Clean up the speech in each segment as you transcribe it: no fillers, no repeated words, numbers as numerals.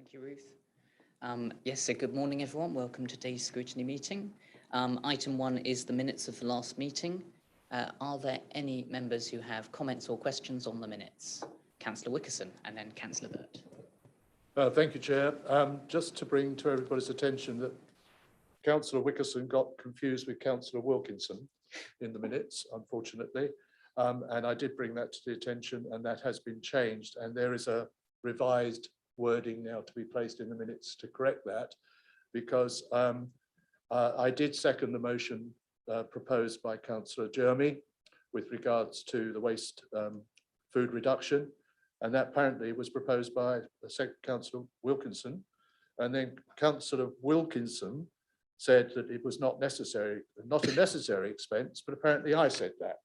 Thank you, Ruth. Yes, so good morning, everyone. Welcome to today's scrutiny meeting. Item 1 is the minutes of the last meeting. Are there any members who have comments or questions on the minutes? Councillor Wickerson and then Councillor Burt. Thank you, Chair. Just to bring to everybody's attention that Councillor Wickerson got confused with Councillor Wilkinson in the minutes, unfortunately. And I did bring that to the attention, and that has been changed. And there is a revised wording now to be placed in the minutes to correct that, because I did second the motion proposed by Councillor Jeremy with regards to the waste food reduction. And that apparently was proposed by the second Councillor Wilkinson. And then Councillor Wilkinson said that it was not necessary, not a necessary expense, but apparently I said that.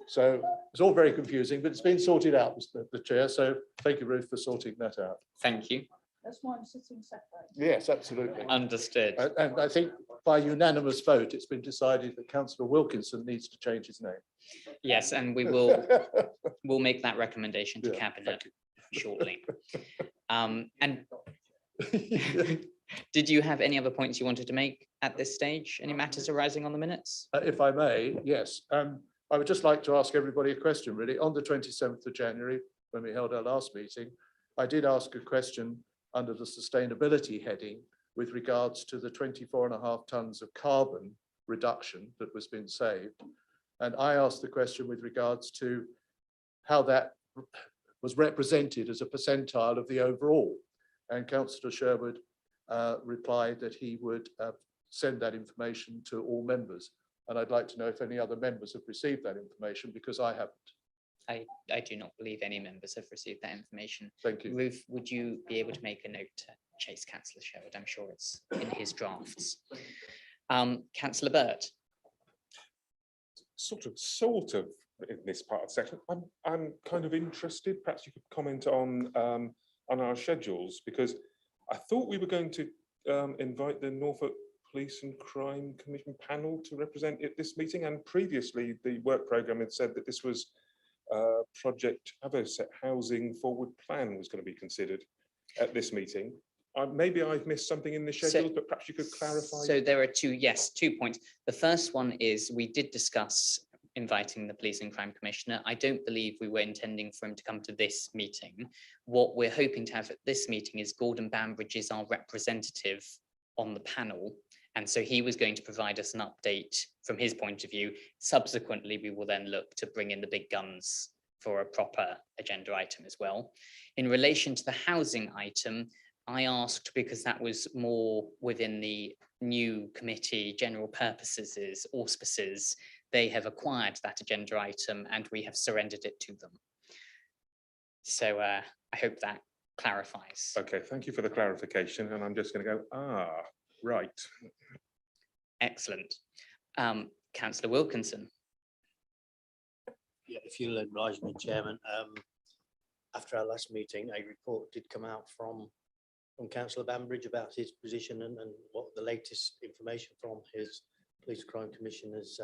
So it's all very confusing, but it's been sorted out, the Chair. So thank you, Ruth, for sorting that out. Thank you. That's why I'm sitting separate. Yes, absolutely. Understood. And I think by unanimous vote, it's been decided that Councillor Wilkinson needs to change his name. Yes, and we will we'll make that recommendation to Cabinet shortly. And did you have any other points you wanted to make at this stage? Any matters arising on the minutes? If I may, yes. I would just like to ask everybody a question, really. On the 27th of January, when we held our last meeting, I did ask a question under the sustainability heading with regards to the 24.5 tonnes of carbon reduction that was being saved. And I asked the question with regards to how that was represented as a percentile of the overall. And Councillor Sherwood replied that he would send that information to all members. And I'd like to know if any other members have received that information, because I haven't. I do not believe any members have received that information. Thank you. Ruth, would you be able to make a note to chase Councillor Sherwood? I'm sure it's in his drafts. Councillor Burt. Sort of in this part of the section. I'm kind of interested. Perhaps you could comment on our schedules, because I thought we were going to invite the Norfolk Police and Crime Commission panel to represent at this meeting, and previously the work programme had said that this was Project Haverset Housing Forward Plan was going to be considered at this meeting. Maybe I've missed something in the schedule, but perhaps you could clarify. So there are two points. The first one is we did discuss inviting the Police and Crime Commissioner. I don't believe we were intending for him to come to this meeting. What we're hoping to have at this meeting is Gordon Bambridge is our representative on the panel. And so he was going to provide us an update from his point of view. Subsequently, we will then look to bring in the big guns for a proper agenda item as well. In relation to the housing item, I asked because that was more within the new committee general purposes, auspices. They have acquired that agenda item and we have surrendered it to them. So I hope that clarifies. Okay, thank you for the clarification. And I'm just going to go, right. Excellent. Councillor Wilkinson. Yeah, if you'll oblige me, Chairman. After our last meeting, a report did come out from Councillor Bambridge about his position and what the latest information from his Police Crime Commissioners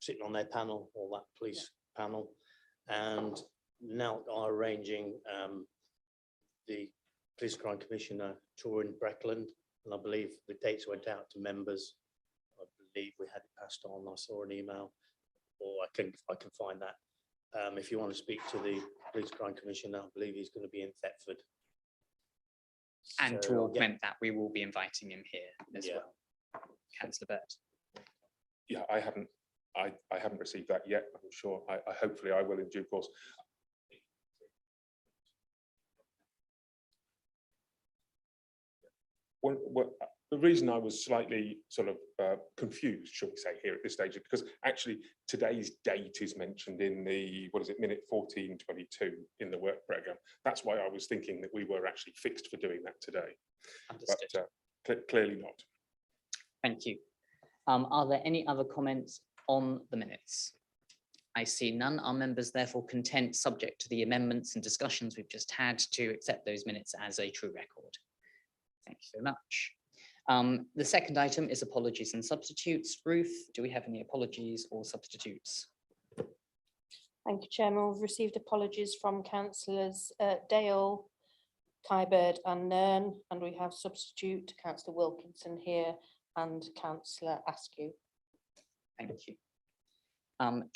sitting on their panel, or that police panel, and now are arranging the Police Crime Commissioner tour in Breckland. And I believe the dates went out to members. I believe we had it passed on. I saw an email, or I can find that. If you want to speak to the Police Crime Commissioner, I believe he's going to be in Thetford. And to augment that, we will be inviting him here as well. Councillor Burt. Yeah, I haven't received that yet. I'm sure. I hopefully I will in due course. The reason I was slightly sort of confused, shall we say, here at this stage, is because actually today's date is mentioned in the, minute 1422 in the work programme. That's why I was thinking that we were actually fixed for doing that today. Understood. But clearly not. Thank you. Are there any other comments on the minutes? I see none. Are members therefore content, subject to the amendments and discussions we've just had, to accept those minutes as a true record? Thank you so much. The second item is apologies and substitutes. Ruth, do we have any apologies or substitutes? Thank you, Chairman. We've received apologies from councillors Dale, Kybird and Nern, and we have substitute councillor Wilkinson here and councillor Askew. Thank you.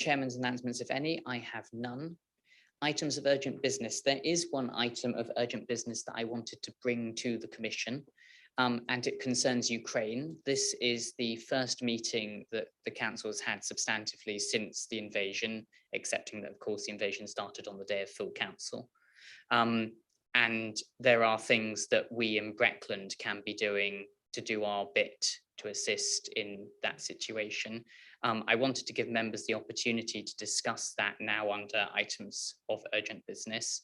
Chairman's announcements, if any, I have none. Items of urgent business. There is one item of urgent business that I wanted to bring to the Commission, and it concerns Ukraine. This is the first meeting that the Council has had substantively since the invasion, excepting that, of course, the invasion started on the day of full Council. And there are things that we in Breckland can be doing to do our bit to assist in that situation. I wanted to give members the opportunity to discuss that now under items of urgent business,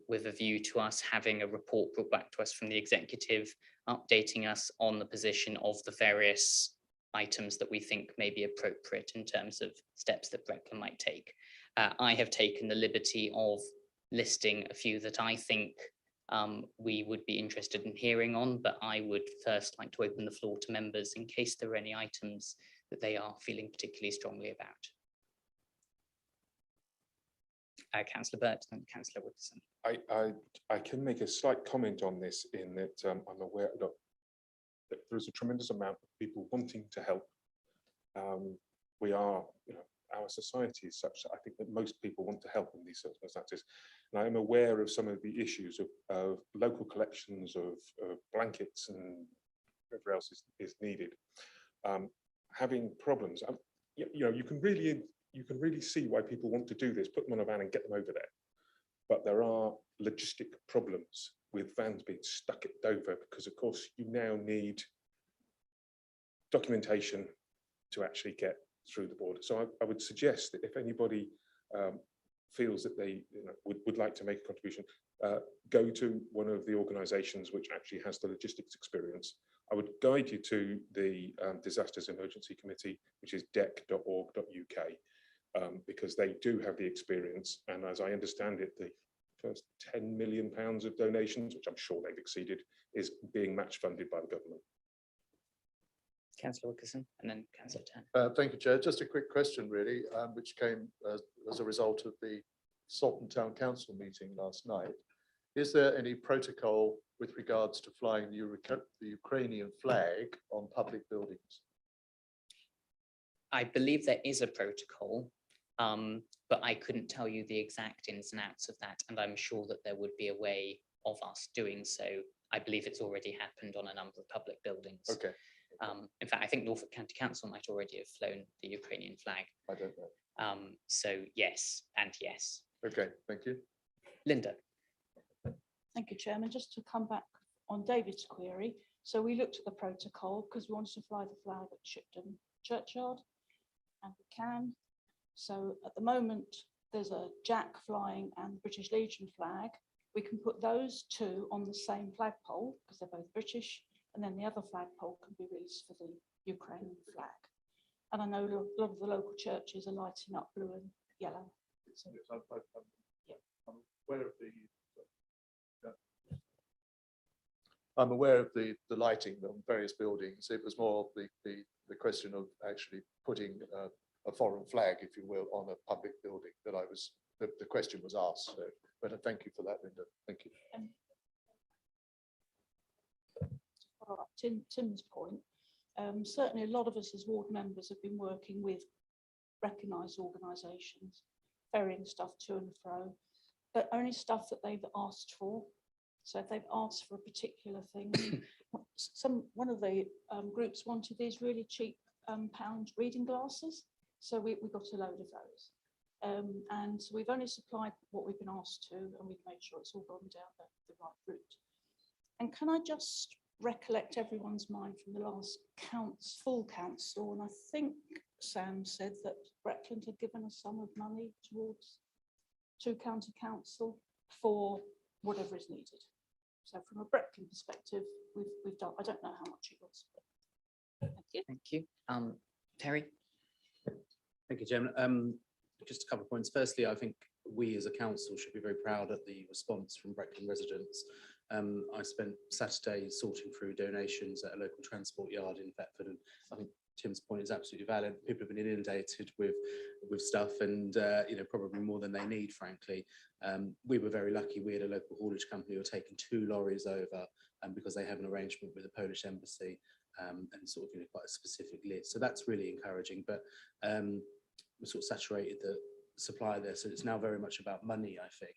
with a view to us having a report brought back to us from the executive, updating us on the position of the various items that we think may be appropriate in terms of steps that Breckland might take. I have taken the liberty of listing a few that I think we would be interested in hearing on, but I would first like to open the floor to members in case there are any items that they are feeling particularly strongly about. Councillor Burt and Councillor Woodson. I can make a slight comment on this in that I'm aware that there's a tremendous amount of people wanting to help. We are, our society is such that I think that most people want to help in these circumstances. And I am aware of some of the issues of local collections of blankets and whatever else is needed. Having problems, you can really see why people want to do this, put them on a van and get them over there. But there are logistic problems with vans being stuck at Dover because, of course, you now need documentation to actually get through the border. So I would suggest that if anybody feels that they would like to make a contribution, go to one of the organisations which actually has the logistics experience. I would guide you to the Disasters Emergency Committee, which is dec.org.uk, because they do have the experience. And as I understand it, the first £10 million of donations, which I'm sure they've exceeded, is being match funded by the government. Councillor Wilkinson and then Councillor Turner. Thank you, Chair. Just a quick question, really, which came as a result of the Salton Town Council meeting last night. Is there any protocol with regards to flying the Ukrainian flag on public buildings? I believe there is a protocol, but I couldn't tell you the exact ins and outs of that. And I'm sure that there would be a way of us doing so. I believe it's already happened on a number of public buildings. Okay. In fact, I think Norfolk County Council might already have flown the Ukrainian flag. I don't know. So yes, and yes. Okay, thank you. Linda. Thank you, Chairman. Just to come back on David's query. So we looked at the protocol because we wanted to fly the flag at Shipton Churchyard, and we can. So at the moment, there's a Jack flying and the British Legion flag. We can put those two on the same flagpole because they're both British, and then the other flagpole can be released for the Ukrainian flag. And I know a lot of the local churches are lighting up blue and yellow. So, Yes, I'm aware of the. I'm aware of the lighting on various buildings. It was more the question of actually putting a foreign flag, if you will, on a public building that the question was asked. So, but thank you for that, Linda. Thank you. follow up Tim's point, certainly a lot of us as ward members have been working with recognised organisations, ferrying stuff to and fro, but only stuff that they've asked for. So if they've asked for a particular thing, one of the groups wanted these really cheap pound reading glasses. So we got a load of those. And so we've only supplied what we've been asked to, and we've made sure it's all gone down the right route. And can I just recollect everyone's mind from the last full council, and I think Sam said that Breckland had given a sum of money towards county council for whatever is needed. So from a Breckland perspective, we've done, I don't know how much it was. But thank you. Thank you. Terry? Thank you, Chairman. Just a couple of points. Firstly, I think we as a council should be very proud at the response from Breckland residents I spent Saturday sorting through donations at a local transport yard in Thetford, and I think Tim's point is absolutely valid. People have been inundated with stuff, and probably more than they need, frankly. We were very lucky. We had a local haulage company who were taking 2 lorries over, because they have an arrangement with the Polish embassy, and sort of quite a specific list. So that's really encouraging. But we sort of saturated the supply there, so it's now very much about money, I think.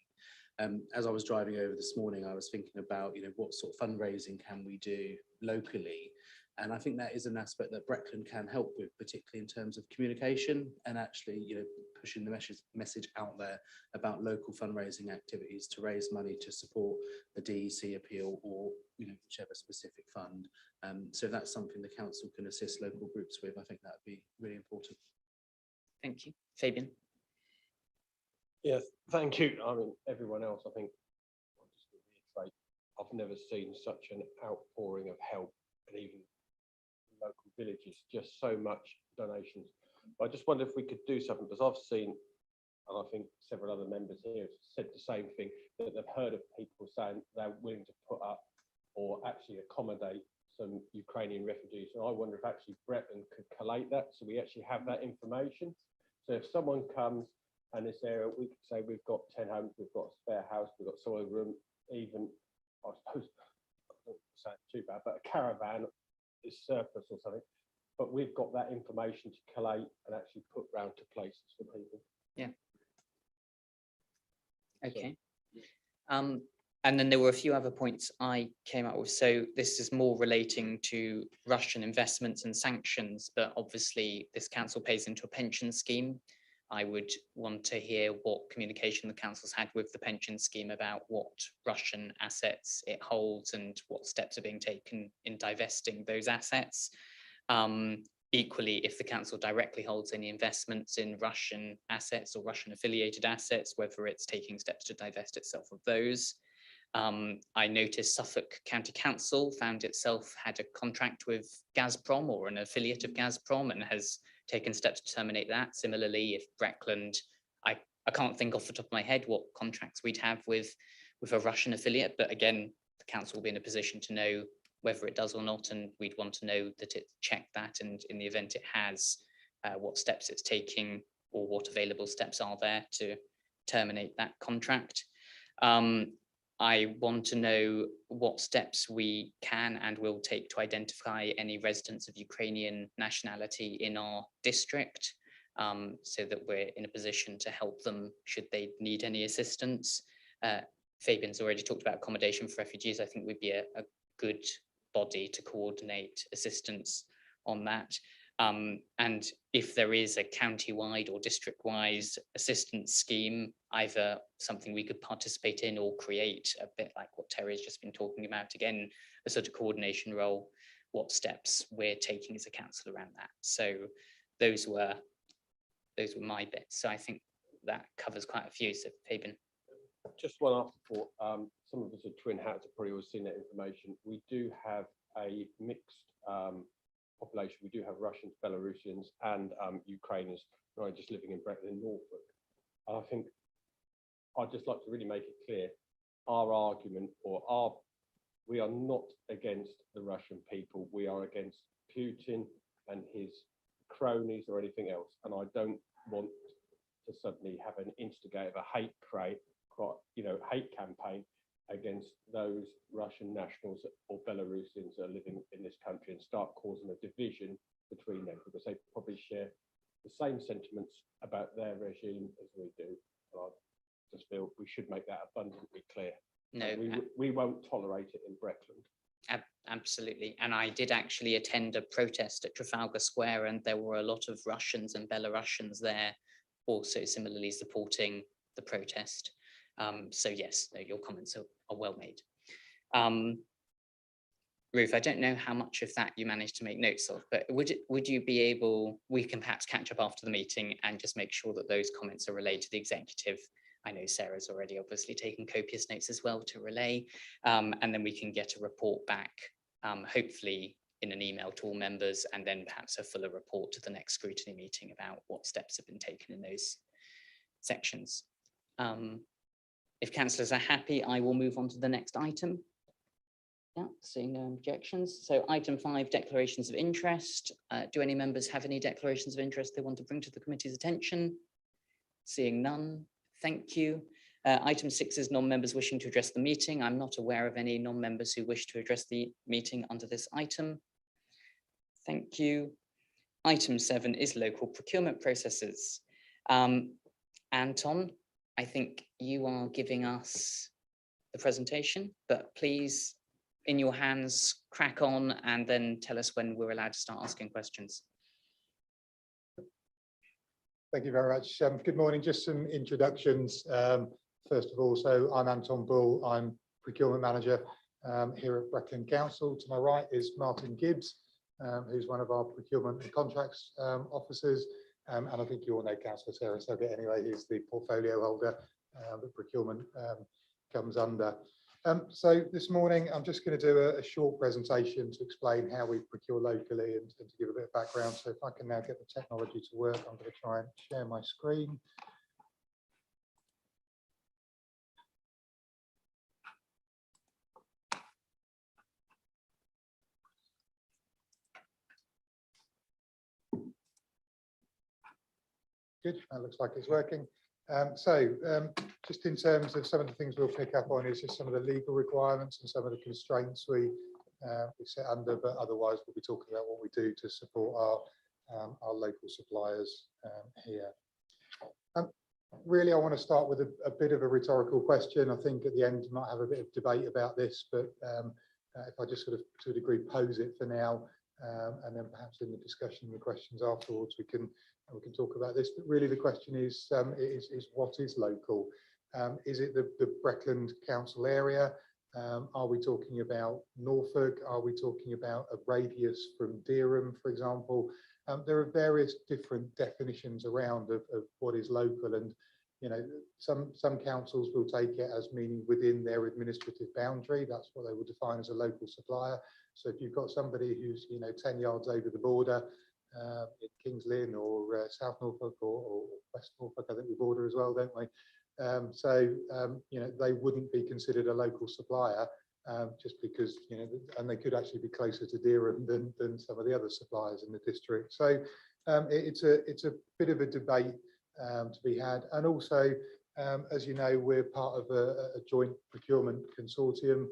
As I was driving over this morning, I was thinking about, what sort of fundraising can we do locally? And I think that is an aspect that Breckland can help with, particularly in terms of communication and actually, pushing the message out there about local fundraising activities to raise money to support the DEC appeal or, whichever specific fund. So that's something the council can assist local groups with. I think that would be really important. Thank you. Fabian? Yes, thank you. I mean, everyone else, I think, I'll just reiterate, I've never seen such an outpouring of help, and even local villages, just so much donations. I just wonder if we could do something, because I've seen, and I think several other members here have said the same thing, that they've heard of people saying they're willing to put up or actually accommodate some Ukrainian refugees. And I wonder if actually Breckland could collate that, so we actually have that information. So if someone comes and this area, we could say we've got 10 homes, we've got a spare house, we've got soil room, even, I suppose, I don't say it too bad, but a caravan is surplus or something. But we've got that information to collate and actually put round to places for people. Yeah. Okay. And then there were a few other points I came up with. So this is more relating to Russian investments and sanctions, but obviously this council pays into a pension scheme. I would want to hear what communication the council's had with the pension scheme about what Russian assets it holds and what steps are being taken in divesting those assets. Equally, if the council directly holds any investments in Russian assets or Russian affiliated assets, whether it's taking steps to divest itself of those. I noticed Suffolk County Council found itself had a contract with Gazprom or an affiliate of Gazprom and has taken steps to terminate that. Similarly, if Breckland, I can't think off the top of my head what contracts we'd have with a Russian affiliate, but again, the council will be in a position to know whether it does or not, and we'd want to know that it checked that, and in the event it has, what steps it's taking or what available steps are there to terminate that contract. I want to know what steps we can and will take to identify any residents of Ukrainian nationality in our district, so that we're in a position to help them should they need any assistance. Fabian's already talked about accommodation for refugees. I think we'd be a good body to coordinate assistance on that. And if there is a county-wide or district-wide assistance scheme, either something we could participate in or create, a bit like what Terry's just been talking about, again, a sort of coordination role, what steps we're taking as a council around that. So those were my bits. So I think that covers quite a few. So Fabian. Just one afterthought. Some of us are twin hats have probably all seen that information. We do have a mixed population. We do have Russians, Belarusians, and Ukrainians who are just living in Breckland in Norfolk. And I think I'd just like to really make it clear our argument, we are not against the Russian people. We are against Putin and his cronies or anything else. And I don't want to suddenly have an instigate of a hate campaign against those Russian nationals or Belarusians that are living in this country and start causing a division between them, because they probably share the same sentiments about their regime as we do. And I just feel we should make that abundantly clear. No, we won't tolerate it in Breckland. Absolutely. And I did actually attend a protest at Trafalgar Square, and there were a lot of Russians and Belarusians there also similarly supporting the protest. So yes, no, your comments are well made. Ruth, I don't know how much of that you managed to make notes of, but would you be able, we can perhaps catch up after the meeting and just make sure that those comments are relayed to the executive. I know Sarah's already obviously taken copious notes as well to relay, and then we can get a report back, hopefully in an email to all members, and then perhaps a fuller report to the next scrutiny meeting about what steps have been taken in those sections. If councillors are happy, I will move on to the next item. Yeah, seeing no objections. So item 5, declarations of interest. Do any members have any declarations of interest they want to bring to the committee's attention? Seeing none, thank you. Item 6 is non-members wishing to address the meeting. I'm not aware of any non-members who wish to address the meeting under this item. Thank you. Item 7 is local procurement processes. Anton, I think you are giving us the presentation, but please, in your hands, crack on and then tell us when we're allowed to start asking questions. Thank you very much. Good morning. Just some introductions. First of all, so I'm Anton Bull. I'm procurement manager here at Brecon Council. To my right is Martin Gibbs, who's one of our procurement and contracts officers. And I think you all know Councillor Sarah Suggett anyway. He's the portfolio holder that procurement comes under. So this morning, I'm just going to do a short presentation to explain how we procure locally and to give a bit of background. So if I can now get the technology to work, I'm going to try and share my screen. Good, that looks like it's working. Just in terms of some of the things we'll pick up on is just some of the legal requirements and some of the constraints we set under, but otherwise we'll be talking about what we do to support our local suppliers here. Really, I want to start with a bit of a rhetorical question. I think at the end we might have a bit of debate about this, but if I just sort of to a degree pose it for now, and then perhaps in the discussion, the questions afterwards, we can talk about this. But really, the question is what is local? Is it the Breckland Council area? Are we talking about Norfolk? Are we talking about a radius from Dereham, for example? There are various different definitions around of what is local, and you know, some councils will take it as meaning within their administrative boundary. That's what they will define as a local supplier. So if you've got somebody who's 10 yards over the border in Kings Lynn or South Norfolk or West Norfolk, I think we border as well, don't we? They wouldn't be considered a local supplier just because, and they could actually be closer to Dereham than some of the other suppliers in the district. So it's a bit of a debate to be had. And also, as you know, we're part of a joint procurement consortium.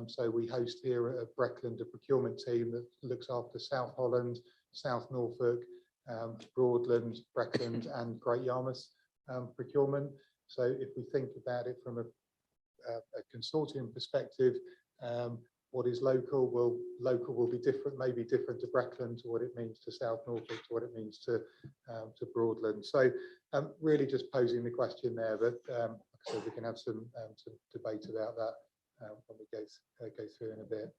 So we host here at Breckland a procurement team that looks after South Holland, South Norfolk, Broadland, Breckland and Great Yarmouth procurement. So if we think about it from a consortium perspective, what is local? Well, local will be different, maybe different to Breckland, to what it means to South Norfolk, to what it means to Broadland. So really just posing the question there, but so we can have some debate about that when we go through in a bit.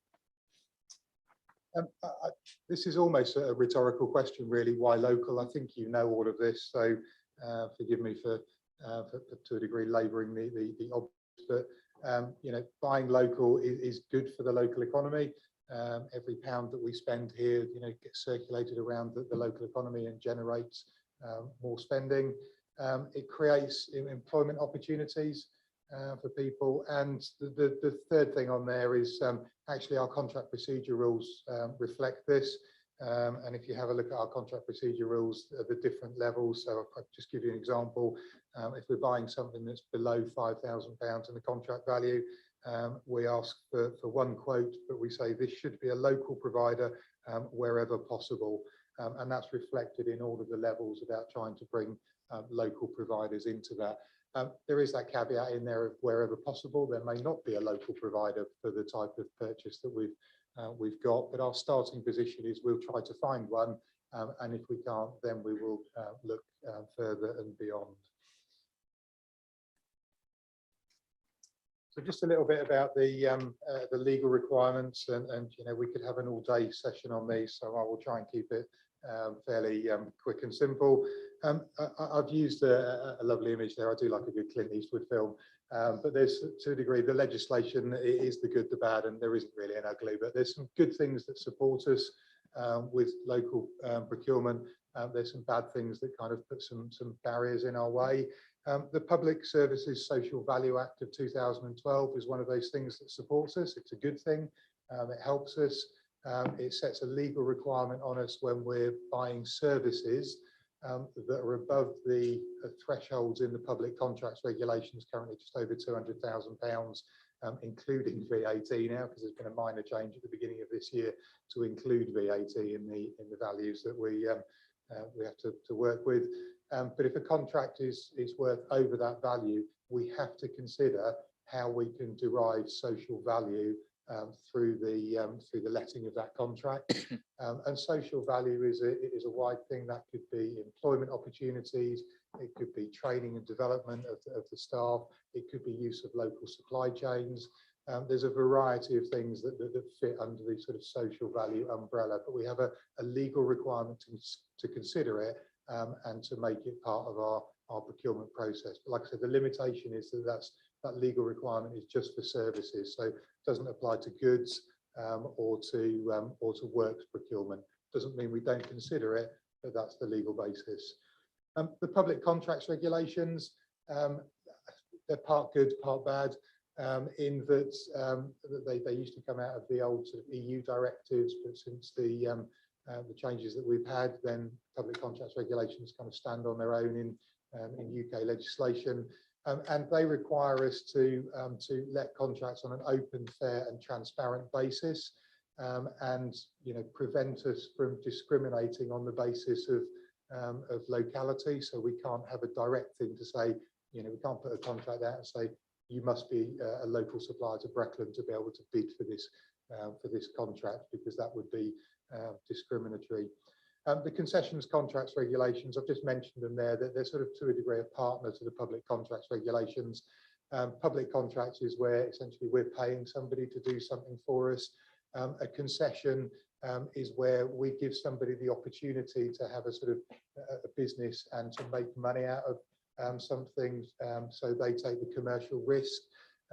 This is almost a rhetorical question, really. Why local? I think you know all of this, so forgive me for to a degree labouring the obvious, but buying local is good for the local economy. Every pound that we spend here, gets circulated around the local economy and generates more spending. It creates employment opportunities for people. And the third thing on there is actually our contract procedure rules reflect this. And if you have a look at our contract procedure rules, the different levels, so I'll just give you an example. If we're buying something that's below £5,000 in the contract value, we ask for one quote, but we say this should be a local provider wherever possible. And that's reflected in all of the levels about trying to bring local providers into that. There is that caveat in there of wherever possible. There may not be a local provider for the type of purchase that we've got, but our starting position is we'll try to find one, and if we can't, then we will look further and beyond. So just a little bit about the legal requirements, and we could have an all-day session on these, so I will try and keep it fairly quick and simple. I've used a lovely image there. I do like a good Clint Eastwood film, but there's, to a degree, the legislation is the good, the bad, and there isn't really an ugly, but there's some good things that support us with local procurement. There's some bad things that kind of put some barriers in our way. The Public Services Social Value Act of 2012 is one of those things that supports us. It's a good thing. It helps us. It sets a legal requirement on us when we're buying services that are above the thresholds in the public contracts regulations, currently just over £200,000, including VAT now, because there's been a minor change at the beginning of this year to include VAT in the values that we have to work with. But if a contract is worth over that value, we have to consider how we can derive social value through the letting of that contract. And social value is a wide thing. That could be employment opportunities, it could be training and development of the staff, it could be use of local supply chains. There's a variety of things that fit under the sort of social value umbrella, but we have a legal requirement to consider it and to make it part of our procurement process. But like I said, the limitation is that legal requirement is just for services, so it doesn't apply to goods or to works procurement. Doesn't mean we don't consider it, but that's the legal basis. The public contracts regulations, they're part good, part bad, in that they used to come out of the old sort of EU directives, but since the changes that we've had, then public contracts regulations kind of stand on their own in UK legislation. And they require us to let contracts on an open, fair and transparent basis, and prevent us from discriminating on the basis of locality. So we can't have a direct thing to say, we can't put a contract out and say you must be a local supplier to Breckland to be able to bid for this contract, because that would be discriminatory. The concessions contracts regulations, I've just mentioned them there, that they're sort of to a degree a partner to the public contracts regulations. Public contracts is where essentially we're paying somebody to do something for us. A concession is where we give somebody the opportunity to have a sort of a business and to make money out of something, so they take the commercial risk.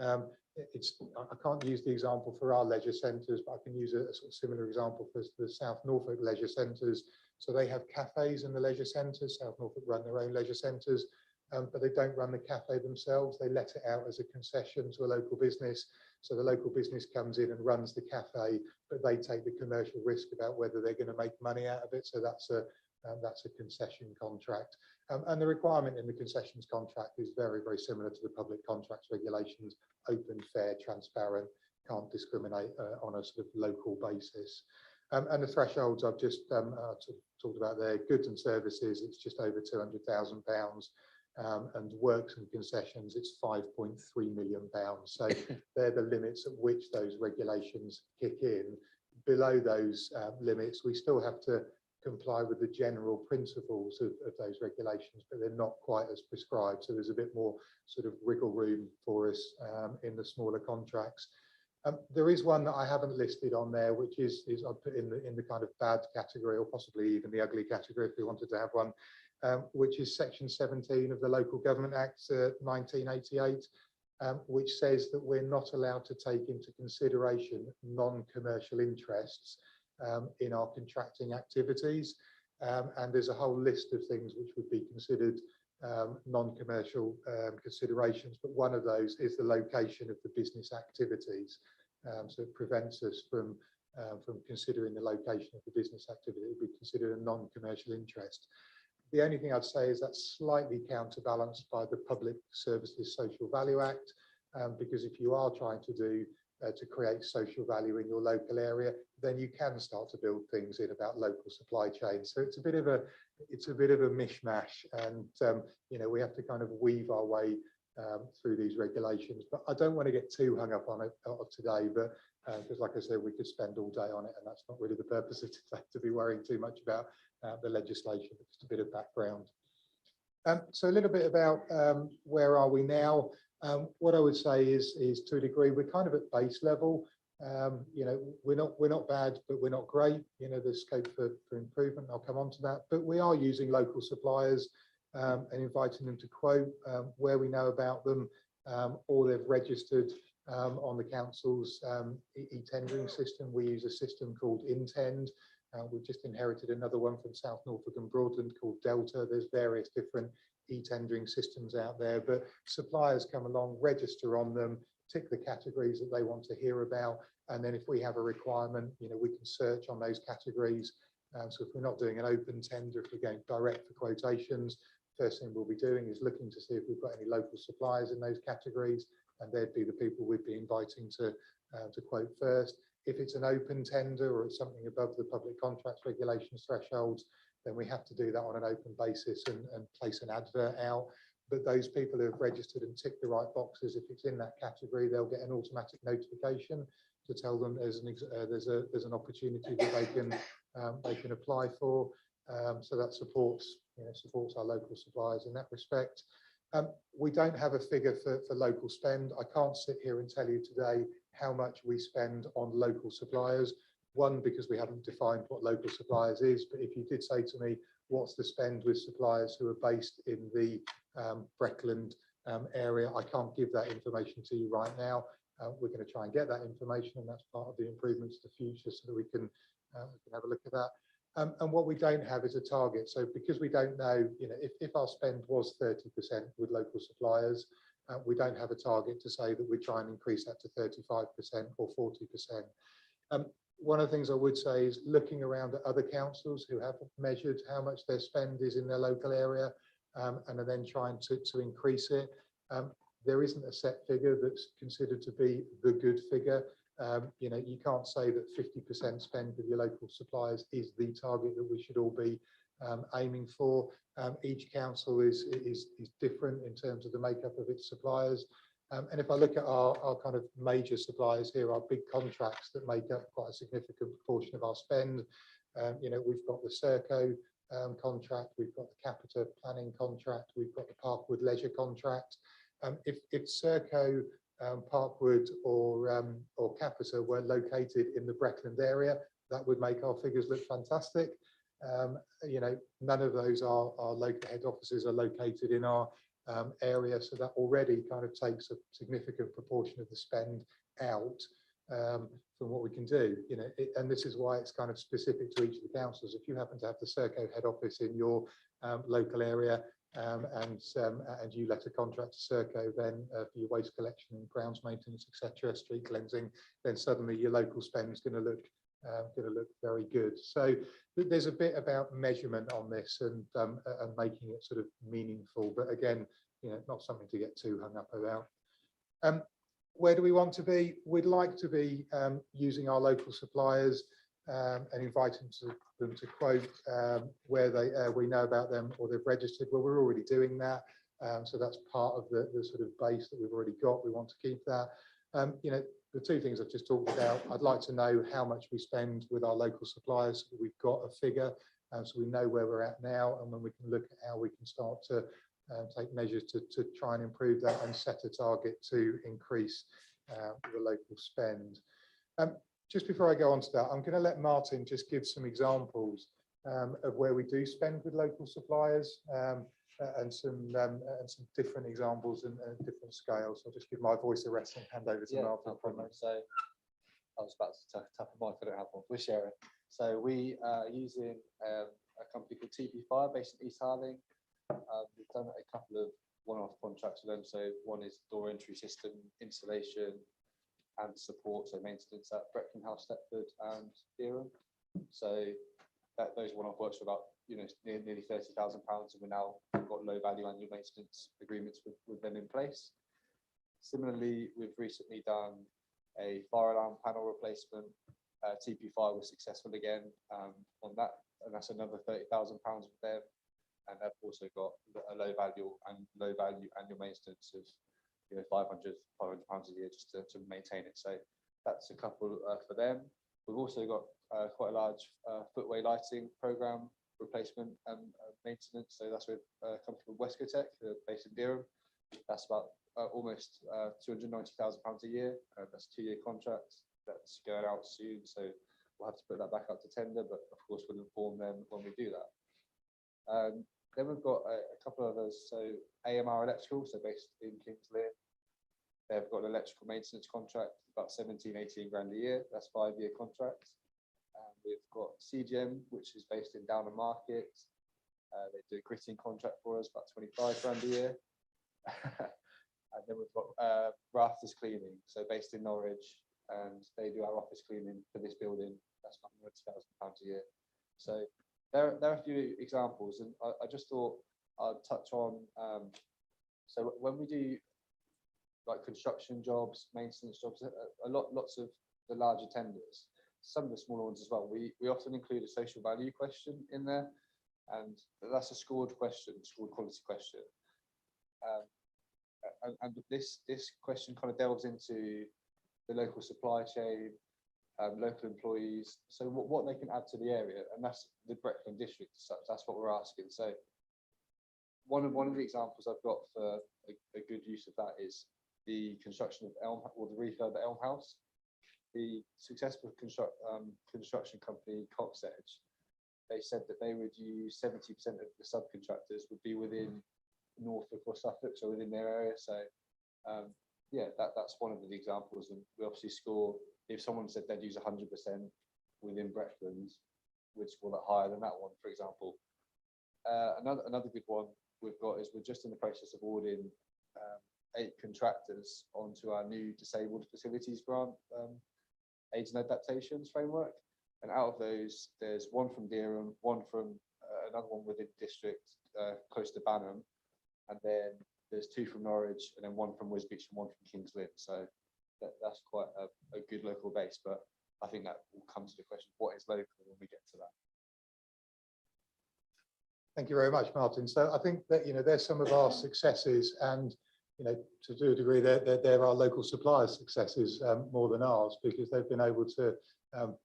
I can't use the example for our leisure centres, but I can use a sort of similar example for the South Norfolk leisure centres. So they have cafes in the leisure centres. South Norfolk run their own leisure centres, but they don't run the cafe themselves. They let it out as a concession to a local business. So the local business comes in and runs the cafe, but they take the commercial risk about whether they're going to make money out of it. So that's a concession contract. And the requirement in the concessions contract is very, very similar to the public contracts regulations: open, fair, transparent, can't discriminate on a sort of local basis. And the thresholds I've just talked about there: goods and services, it's just over £200,000, and works and concessions, it's £5.3 million. So they're the limits at which those regulations kick in. Below those limits, we still have to comply with the general principles of those regulations, but they're not quite as prescribed. So there's a bit more sort of wiggle room for us in the smaller contracts. There is one that I haven't listed on there, which is I'd put in the kind of bad category, or possibly even the ugly category if we wanted to have one, which is Section 17 of the Local Government Act 1988, which says that we're not allowed to take into consideration non-commercial interests in our contracting activities. And there's a whole list of things which would be considered non-commercial considerations, but one of those is the location of the business activities. So it prevents us from considering the location of the business activity. It would be considered a non-commercial interest. The only thing I'd say is that's slightly counterbalanced by the Public Services Social Value Act, because if you are trying to create social value in your local area, then you can start to build things in about local supply chains. So it's a bit of a mishmash, and we have to kind of weave our way through these regulations. But I don't want to get too hung up on it today, but because like I said, we could spend all day on it, and that's not really the purpose of today, to be worrying too much about the legislation. Just a bit of background. So a little bit about where are we now. What I would say is to a degree we're kind of at base level. We're not bad, but we're not great. There's scope for improvement. I'll come on to that. But we are using local suppliers and inviting them to quote where we know about them, or they've registered on the council's e-tendering system. We use a system called Intend. We've just inherited another one from South Norfolk and Broadland called Delta. There's various different e-tendering systems out there, but suppliers come along, register on them, tick the categories that they want to hear about, And then if we have a requirement, we can search on those categories. So if we're not doing an open tender, if we're going direct for quotations, first thing we'll be doing is looking to see if we've got any local suppliers in those categories, and they'd be the people we'd be inviting to quote first. If it's an open tender or it's something above the public contracts regulations thresholds, then we have to do that on an open basis and place an advert out. But those people who have registered and ticked the right boxes, if it's in that category, they'll get an automatic notification to tell them there's an opportunity that they can apply for. So that supports our local suppliers in that respect. We don't have a figure for local spend. I can't sit here and tell you today how much we spend on local suppliers. One, because we haven't defined what local suppliers is, but if you did say to me, what's the spend with suppliers who are based in the Breckland area, I can't give that information to you right now. We're going to try and get that information, and that's part of the improvements to the future, so that we can have a look at that. And what we don't have is a target. So because we don't know, if our spend was 30% with local suppliers, we don't have a target to say that we try and increase that to 35% or 40%. One of the things I would say is looking around at other councils who have measured how much their spend is in their local area, and are then trying to increase it. There isn't a set figure that's considered to be the good figure. You can't say that 50% spend with your local suppliers is the target that we should all be aiming for. Each council is different in terms of the makeup of its suppliers. And if I look at our kind of major suppliers here, our big contracts that make up quite a significant proportion of our spend, we've got the Serco contract, we've got the Capita planning contract, we've got the Parkwood leisure contract. If Serco, Parkwood or Capita were located in the Breckland area, that would make our figures look fantastic. None of those our local head offices are located in our area, so that already kind of takes a significant proportion of the spend out from what we can do. And this is why it's kind of specific to each of the councils. If you happen to have the Serco head office in your local area, and you let a contract to Serco then for your waste collection and grounds maintenance, etc., street cleansing, then suddenly your local spend is going to look very good. So there's a bit about measurement on this and making it sort of meaningful, but again, not something to get too hung up about. Where do we want to be? We'd like to be using our local suppliers and inviting them to quote where we know about them or they've registered. Well, we're already doing that, so that's part of the sort of base that we've already got. We want to keep that. The two things I've just talked about, I'd like to know how much we spend with our local suppliers, so that we've got a figure, so we know where we're at now, and then we can look at how we can start to take measures to try and improve that and set a target to increase the local spend. Just before I go on to that, I'm going to let Martin just give some examples of where we do spend with local suppliers, and some different examples and different scales. I'll just give my voice a rest and hand over to Martin. No problem. So I was about to tap a mic, I don't have one. We're sharing. So we are using a company called TP5 based in East Harling. We've done a couple of one-off contracts with them. So one is door entry system installation and support, so maintenance at Breckland House, Stepford and Dereham. So those one-off works for about nearly £30,000, and we've now got low value annual maintenance agreements with them in place. Similarly, we've recently done a fire alarm panel replacement. TP5 was successful again on that, and that's another £30,000 with them. And they've also got a low value annual maintenance of £500 a year just to maintain it. So that's a couple for them. We've also got quite a large footway lighting program replacement and maintenance. So that's with a company called Wescotech, based in Dereham. That's about almost £290,000 a year. That's a 2-year contract that's going out soon. So we'll have to put that back up to tender, but of course we'll inform them when we do that. Then we've got a couple of others. So AMR Electrical, so based in Kings Lynn. They've got an electrical maintenance contract, about 17-18 grand a year. That's 5-year contract. We've got CGM, which is based in Downham Market. They do a gritting contract for us, about 25 grand a year. And then we've got Rafters Cleaning, so based in Norwich. and they do our office cleaning for this building. That's £100,000 a year. So there are a few examples, and I just thought I'd touch on. So when we do like construction jobs, maintenance jobs, lots of the larger tenders, some of the smaller ones as well, we often include a social value question in there, and that's a scored question, scored quality question. And this question kind of delves into the local supply chain, local employees, so what they can add to the area, and that's the Brecon district as such. That's what we're asking. So one of the examples I've got for a good use of that is the construction of Elm, or the refurb at Elm House. The successful construction company Cox Edge, they said that they would use 70% of the subcontractors would be within Norfolk or Suffolk, so within their area. So yeah, that's one of the examples, and we obviously score, if someone said they'd use 100% within Brecon, we'd score that higher than that one, for example. Another good one we've got is we're just in the process of ordering 8 contractors onto our new disabled facilities grant aids and adaptations framework, and out of those there's one from Dereham, one from another one within district close to Banham, and then there's 2 from Norwich, and then 1 from Wisbech and 1 from Kings Lynn. So that's quite a good local base, but I think that will come to the question, what is local, when we get to that. Thank you very much, Martin. So I think that, there's some of our successes, and, to a degree, there are local suppliers' successes more than ours, because they've been able to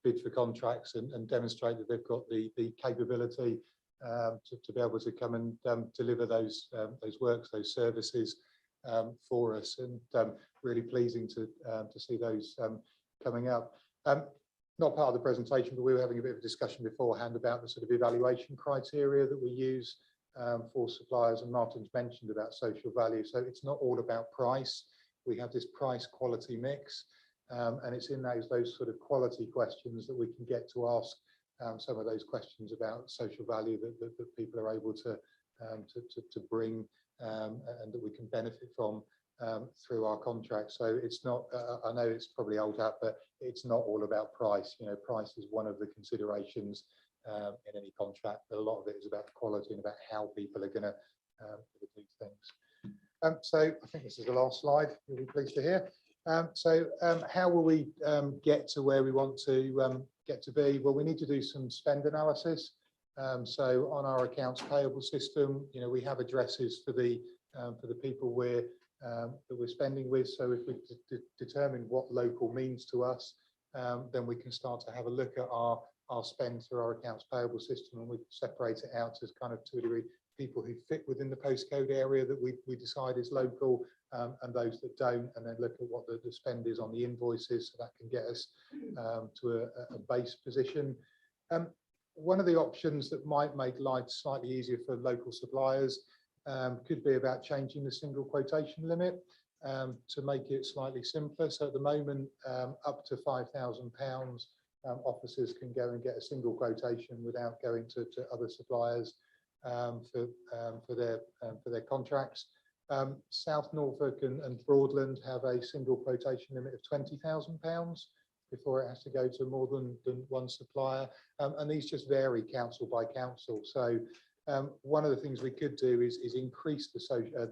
bid for contracts and demonstrate that they've got the capability to be able to come and deliver those works, those services for us, and really pleasing to see those coming up. Not part of the presentation, but we were having a bit of a discussion beforehand about the sort of evaluation criteria that we use for suppliers, and Martin's mentioned about social value. So it's not all about price. We have this price quality mix, and it's in those sort of quality questions that we can get to ask some of those questions about social value that people are able to bring, and that we can benefit from through our contract. So it's not, I know it's probably old hat, but it's not all about price. Price is one of the considerations in any contract, but a lot of it is about quality and about how people are going to do things. So I think this is the last slide. You'll be pleased to hear. So how will we get to where we want to get to be? Well, we need to do some spend analysis. So on our accounts payable system, we have addresses for the people that we're spending with. So if we determine what local means to us, then we can start to have a look at our spend through our accounts payable system, and we separate it out as kind of, to a degree, people who fit within the postcode area that we decide is local, and those that don't, and then look at what the spend is on the invoices, so that can get us to a base position. One of the options that might make life slightly easier for local suppliers could be about changing the single quotation limit to make it slightly simpler. So at the moment, up to £5,000, officers can go and get a single quotation without going to other suppliers for their contracts. South Norfolk and Broadland have a single quotation limit of £20,000 before it has to go to more than one supplier, and these just vary council by council. So one of the things we could do is increase the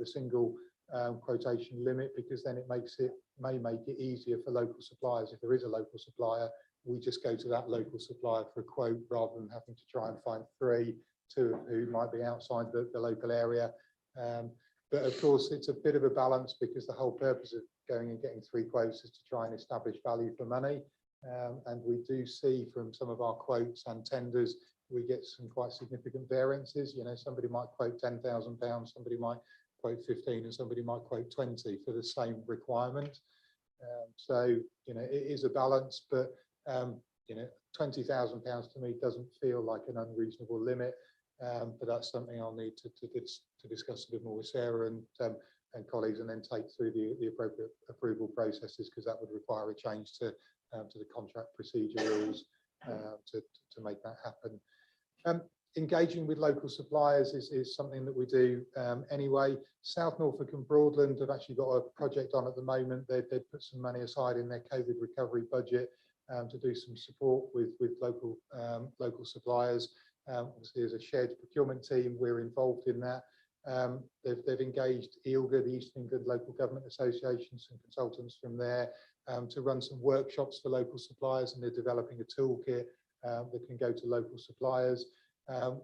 single quotation limit, because then it may make it easier for local suppliers. If there is a local supplier, we just go to that local supplier for a quote, rather than having to try and find 2 who might be outside the local area. But of course, it's a bit of a balance, because the whole purpose of going and getting 3 quotes is to try and establish value for money. And we do see from some of our quotes and tenders, we get some quite significant variances. Somebody might quote £10,000, somebody might quote 15, and somebody might quote 20 for the same requirement. So, it is a balance, but £20,000 to me doesn't feel like an unreasonable limit. But that's something I'll need to discuss a bit more with Sarah and colleagues, and then take through the appropriate approval processes, because that would require a change to the contract procedure rules to make that happen. Engaging with local suppliers is something that we do anyway. South Norfolk and Broadland have actually got a project on at the moment. They've put some money aside in their COVID recovery budget to do some support with local suppliers. Obviously, as a shared procurement team, we're involved in that. They've engaged EILGA, the Eastern England Local Government Association, some consultants from there to run some workshops for local suppliers, and they're developing a toolkit that can go to local suppliers.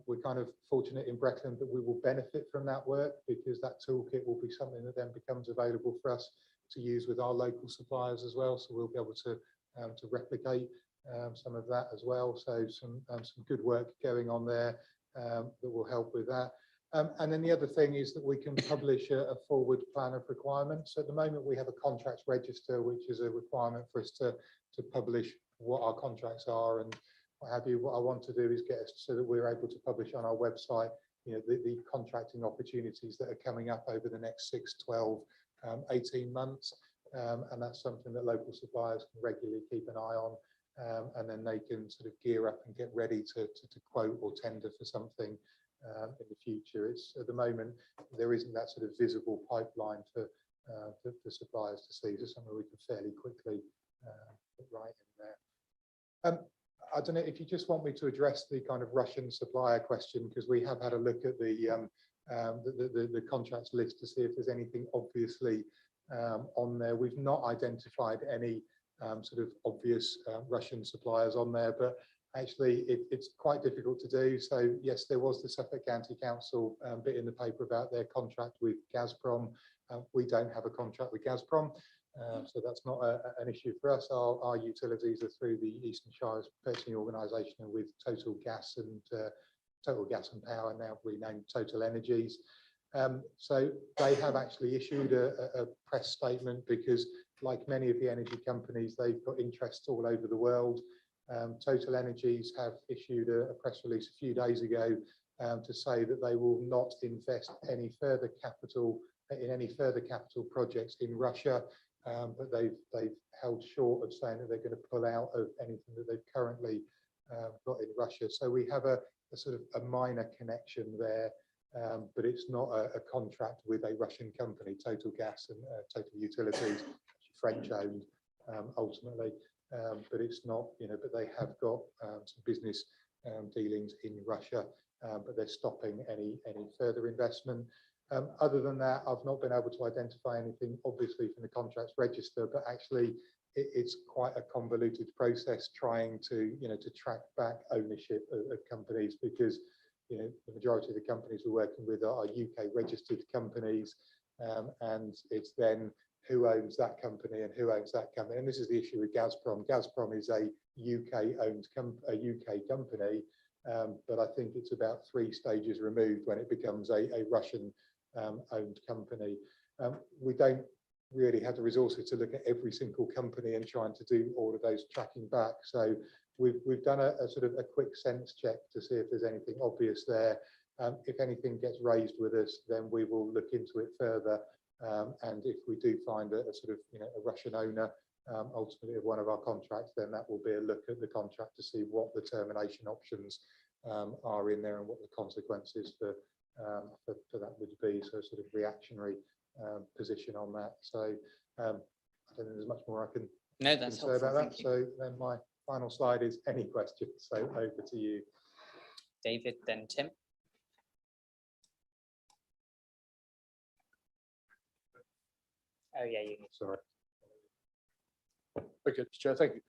We're kind of fortunate in Breckland that we will benefit from that work, because that toolkit will be something that then becomes available for us to use with our local suppliers as well. So we'll be able to replicate some of that as well. So some good work going on there that will help with that. And then the other thing is that we can publish a forward plan of requirements. So at the moment we have a contracts register, which is a requirement for us to publish what our contracts are and what have you. What I want to do is get us so that we're able to publish on our website, you know, the contracting opportunities that are coming up over the next 6, 12, 18 months. And that's something that local suppliers can regularly keep an eye on. And then they can sort of gear up and get ready to quote or tender for something in the future. It's at the moment there isn't that sort of visible pipeline for suppliers to see. It's something we can fairly quickly put right in there. I don't know if you just want me to address the kind of Russian supplier question, because we have had a look at the contracts list to see if there's anything obviously on there. We've not identified any sort of obvious Russian suppliers on there, but actually it's quite difficult to do. So yes, there was the Suffolk County Council bit in the paper about their contract with Gazprom. We don't have a contract with Gazprom, so that's not an issue for us. Our utilities are through the Eastern Shires Purchasing Organisation and with Total Gas and Power, now renamed Total Energies. So they have actually issued a press statement, because like many of the energy companies, they've got interests all over the world. Total Energies have issued a press release a few days ago to say that they will not invest any further capital in any further capital projects in Russia, but they've held short of saying that they're going to pull out of anything that they've currently got in Russia. So we have a sort of a minor connection there, but it's not a contract with a Russian company. Total Gas and Total Utilities, French owned ultimately, but it's not, you know, but they have got some business dealings in Russia, but they're stopping any further investment. Other than that, I've not been able to identify anything obviously from the contracts register, but actually it's quite a convoluted process trying to, you know, to track back ownership of companies, because, you know, the majority of the companies we're working with are UK registered companies, and it's then who owns that company and who owns that company. And this is the issue with Gazprom. Gazprom is a UK-owned company, but I think it's about 3 stages removed when it becomes a Russian owned company. We don't really have the resources to look at every single company and trying to do all of those tracking back. So we've done a sort of a quick sense check to see if there's anything obvious there. If anything gets raised with us, then we will look into it further. And if we do find a sort of, you know, a Russian owner ultimately of one of our contracts, then that will be a look at the contract to see what the termination options are in there and what the consequences for that would be. So sort of reactionary position on that. So I don't think there's much more I can say about that. So then my final slide is any questions. So over to you, David, then Tim. Oh yeah, you. Sorry. Okay, Chair, thank you.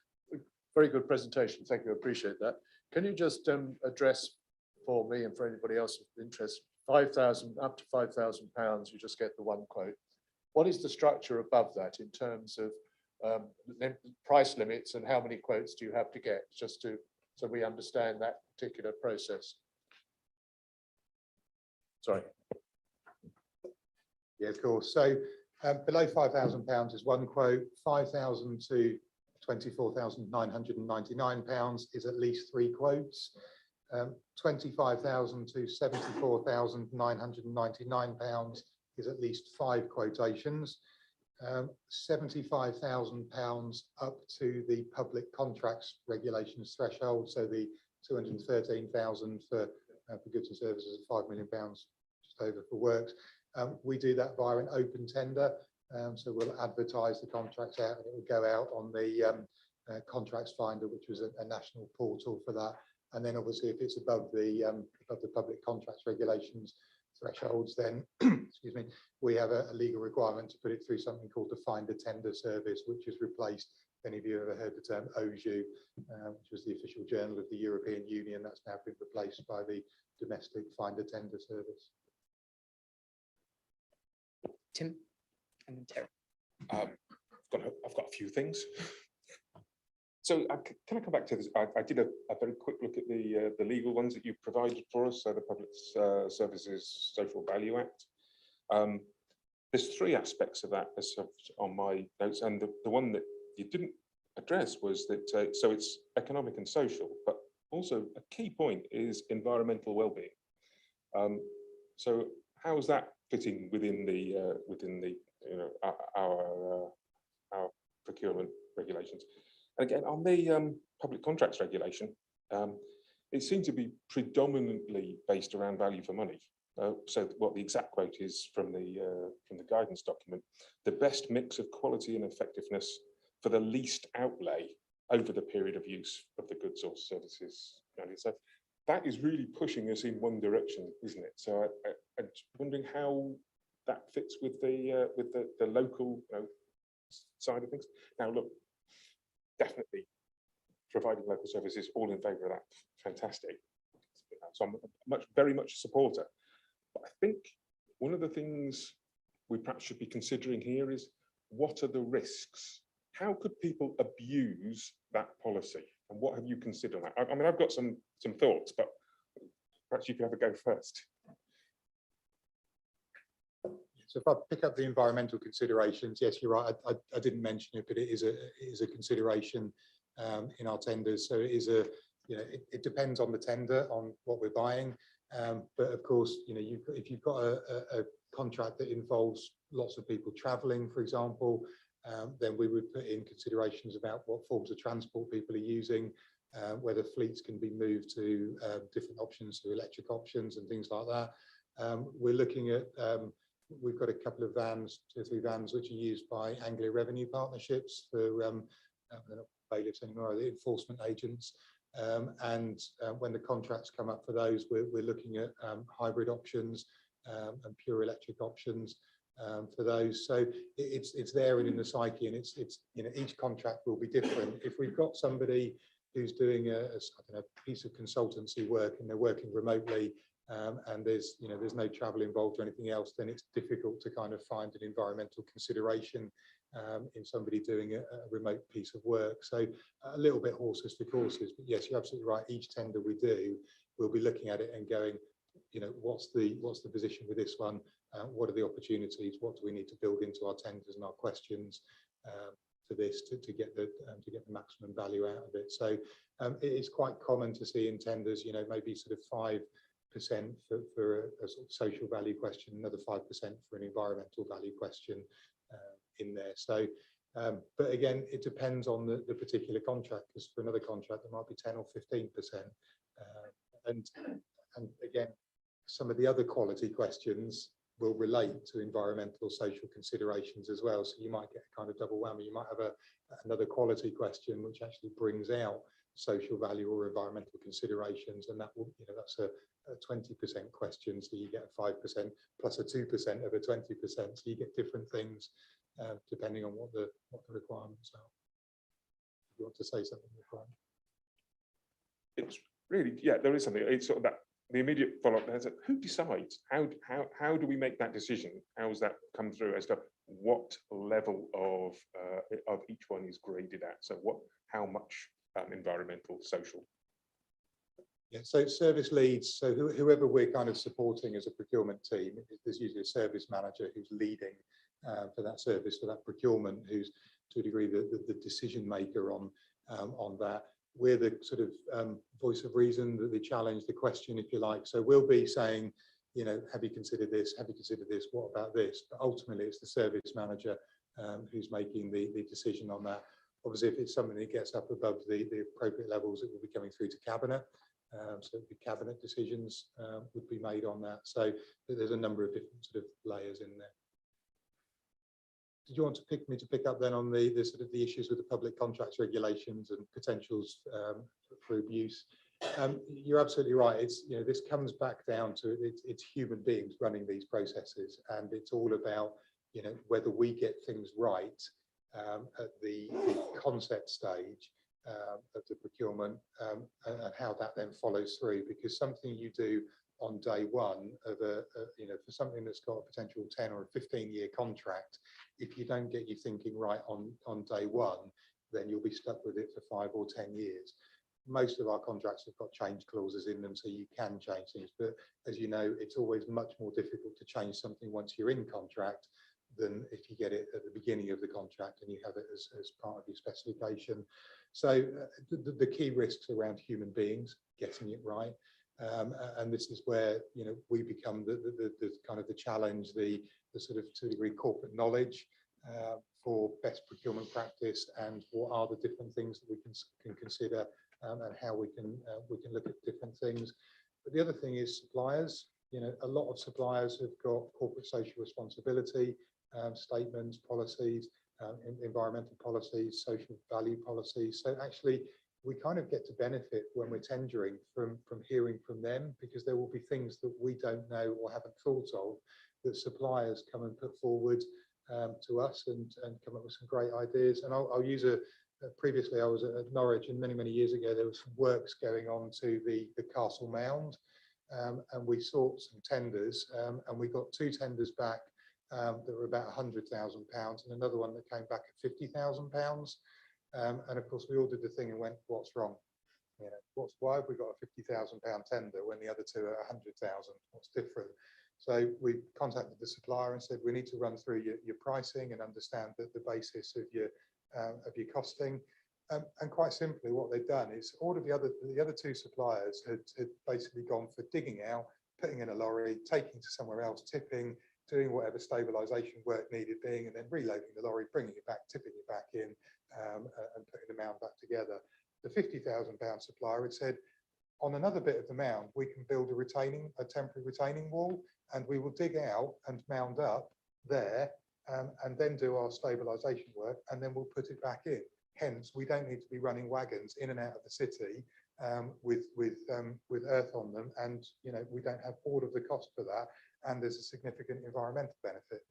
Very good presentation. Thank you. I appreciate that. Can you just address for me and for anybody else of interest, up to £5,000, you just get the one quote. What is the structure above that in terms of price limits, and how many quotes do you have to get, just so we understand that particular process? Sorry. Yeah, of course. So below £5,000 is one quote. 5,000 to £24,999 is at least 3 quotes. 25,000 to £74,999 is at least 5 quotations. £75,000 up to the public contracts regulations threshold, so the 213,000 for for goods and services, £5 million just over for works. We do that via an open tender. So we'll advertise the contracts out and it will go out on the contracts finder, which was a national portal for that. And then obviously if it's above the public contracts regulations thresholds, then excuse me, we have a legal requirement to put it through something called the finder tender service, which has replaced, if any of you have ever heard the term OJU, which was the official journal of the European Union. That's now been replaced by the domestic finder tender service. Tim and then Terry. I've got a few things. So can I come back to this? I did a very quick look at the legal ones that you provided for us, so the Public Services Social Value Act. There's three aspects of that as on my notes, and the one that you didn't address was that so it's economic and social, but also a key point is environmental well-being. So how is that fitting within the our procurement regulations? And again, on the public contracts regulation, it seemed to be predominantly based around value for money. So what the exact quote is from the guidance document: the best mix of quality and effectiveness for the least outlay over the period of use of the goods or services. So that is really pushing us in one direction, isn't it? So I'm wondering how that fits with the local side of things. Now, look, definitely providing local services, all in favour of that. Fantastic. So I'm very much a supporter. But I think one of the things we perhaps should be considering here is, what are the risks? How could people abuse that policy? And what have you considered on that? I mean, I've got some thoughts, but perhaps you can have a go first. So if I pick up the environmental considerations, yes, you're right. I didn't mention it, but it is a consideration in our tenders. So it is it depends on the tender, on what we're buying. But of course, if you've got a contract that involves lots of people travelling, for example, then we would put in considerations about what forms of transport people are using, whether fleets can be moved to different options, to electric options and things like that. We're looking at we've got a couple of vans, 2 or 3 vans, which are used by Anglia Revenue Partnerships for they're not bailiffs anymore, the enforcement agents. And when the contracts come up for those, we're looking at hybrid options and pure electric options for those. So it's there and in the psyche, and it's each contract will be different. If we've got somebody who's doing a piece of consultancy work and they're working remotely, and there's no travel involved or anything else, then it's difficult to kind of find an environmental consideration in somebody doing a remote piece of work. So a little bit horses for courses, but yes, you're absolutely right. Each tender we do, we'll be looking at it and going, what's the position with this one? What are the opportunities? What do we need to build into our tenders and our questions for this to get the maximum value out of it? So it is quite common to see in tenders, maybe sort of 5% for a sort of social value question, another 5% for an environmental value question in there. So, but again, it depends on the particular contract, because for another contract there might be 10 or 15%. And again, some of the other quality questions will relate to environmental social considerations as well. So you might get a kind of double whammy. You might have another quality question which actually brings out social value or environmental considerations, and that will, that's a 20% question, so you get a 5% plus a 2% of a 20%. So you get different things depending on what the requirements are. You want to say something, Brian? It's really, yeah, there is something. It's sort of that the immediate follow-up there is that who decides? How do we make that decision? How does that come through as to what level of each one is graded at? So how much environmental, social? Yeah, so service leads, so whoever we're kind of supporting as a procurement team, there's usually a service manager who's leading for that service, for that procurement, who's to a degree the decision maker on that. We're the sort of voice of reason, the challenge, the question, if you like. So we'll be saying, have you considered this? Have you considered this? What about this? But ultimately, it's the service manager who's making the decision on that. Obviously, if it's something that gets up above the appropriate levels, it will be coming through to cabinet. So the cabinet decisions would be made on that. So there's a number of different sort of layers in there. Did you want to pick up then on the sort of the issues with the public contracts regulations and potentials for abuse? You're absolutely right. It's, you know, this comes back down to it's human beings running these processes, and it's all about, you know, whether we get things right at the concept stage of the procurement and how that then follows through. Because something you do on day one of you know, for something that's got a potential 10 or a 15-year contract, if you don't get your thinking right on day one, then you'll be stuck with it for 5 or 10 years. Most of our contracts have got change clauses in them, so you can change things. But as you know, it's always much more difficult to change something once you're in contract than if you get it at the beginning of the contract and you have it as part of your specification. So the key risks around human beings, getting it right. And this is where, you know, we become the kind of the challenge, the sort of, to a degree, corporate knowledge for best procurement practice, and what are the different things that we can consider, and how we can look at different things. But the other thing is suppliers. You know, a lot of suppliers have got corporate social responsibility statements, policies, environmental policies, social value policies. So actually, we kind of get to benefit when we're tendering from hearing from them, because there will be things that we don't know or haven't thought of that suppliers come and put forward to us and come up with some great ideas. And I'll use previously I was at Norwich, and many years ago there was some works going on to the Castle Mound, and we sought some tenders, and we got 2 tenders back that were about £100,000, and another one that came back at £50,000. And of course, we all did the thing and went, "What's wrong? You know, why have we got a £50,000 tender when the other 2 are 100,000? What's different?" So we contacted the supplier and said, "We need to run through your pricing and understand the basis of your costing." And quite simply, what they've done is all of the other 2 suppliers had basically gone for digging out, putting in a lorry, taking to somewhere else, tipping, doing whatever stabilisation work needed being, and then reloading the lorry, bringing it back, tipping it back in, and putting the mound back together. The £50,000 supplier had said, "On another bit of the mound, we can build a temporary retaining wall, and we will dig out and mound up there, and then do our stabilisation work, and then we'll put it back in. Hence, we don't need to be running wagons in and out of the city with earth on them, and you know, we don't have all of the cost for that, and there's a significant environmental benefit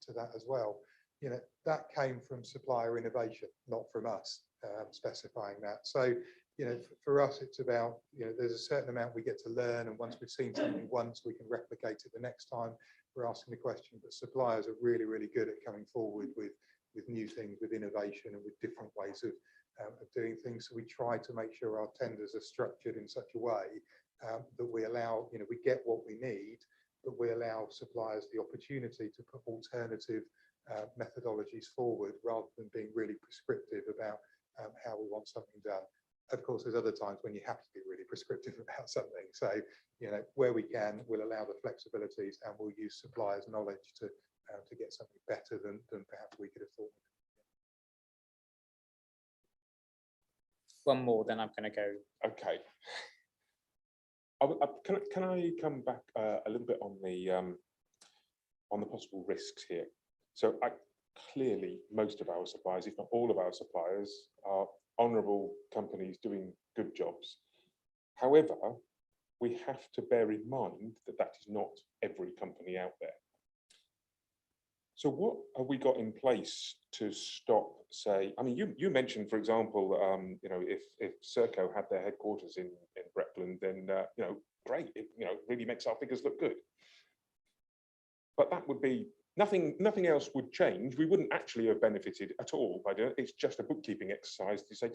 to that as well." You know, that came from supplier innovation, not from us specifying that. So, you know, for us, it's about, you know, there's a certain amount we get to learn, and once we've seen something once, we can replicate it the next time we're asking the question. But suppliers are really good at coming forward with new things, with innovation, and with different ways of doing things. So we try to make sure our tenders are structured in such a way that we allow, you know, we get what we need, but we allow suppliers the opportunity to put alternative methodologies forward, rather than being really prescriptive about how we want something done. Of course, there's other times when you have to be really prescriptive about something. So, you know, where we can, we'll allow the flexibilities, and we'll use suppliers' knowledge to get something better than perhaps we could have thought. One more, then I'm going to go. Okay. Can I come back a little bit on the possible risks here? So clearly, most of our suppliers, if not all of our suppliers, are honourable companies doing good jobs. However, we have to bear in mind that that is not every company out there. So what have we got in place to stop, say, I mean, you mentioned, for example, you know, if Serco had their headquarters in Breckland, then, you know, great, it, you know, really makes our figures look good. But that would be, nothing else would change. We wouldn't actually have benefited at all by doing it. It's just a bookkeeping exercise to say,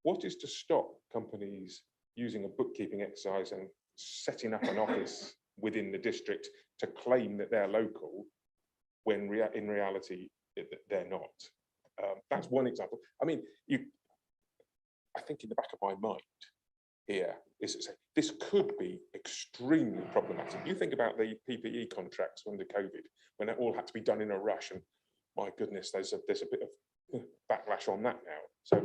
what is to stop companies using a bookkeeping exercise and setting up an office within the district to claim that they're local, when in reality they're not? That's one example. I mean, I think in the back of my mind here is to say this could be extremely problematic. You think about the PPE contracts under COVID, when it all had to be done in a rush, and my goodness, there's a bit of backlash on that now. So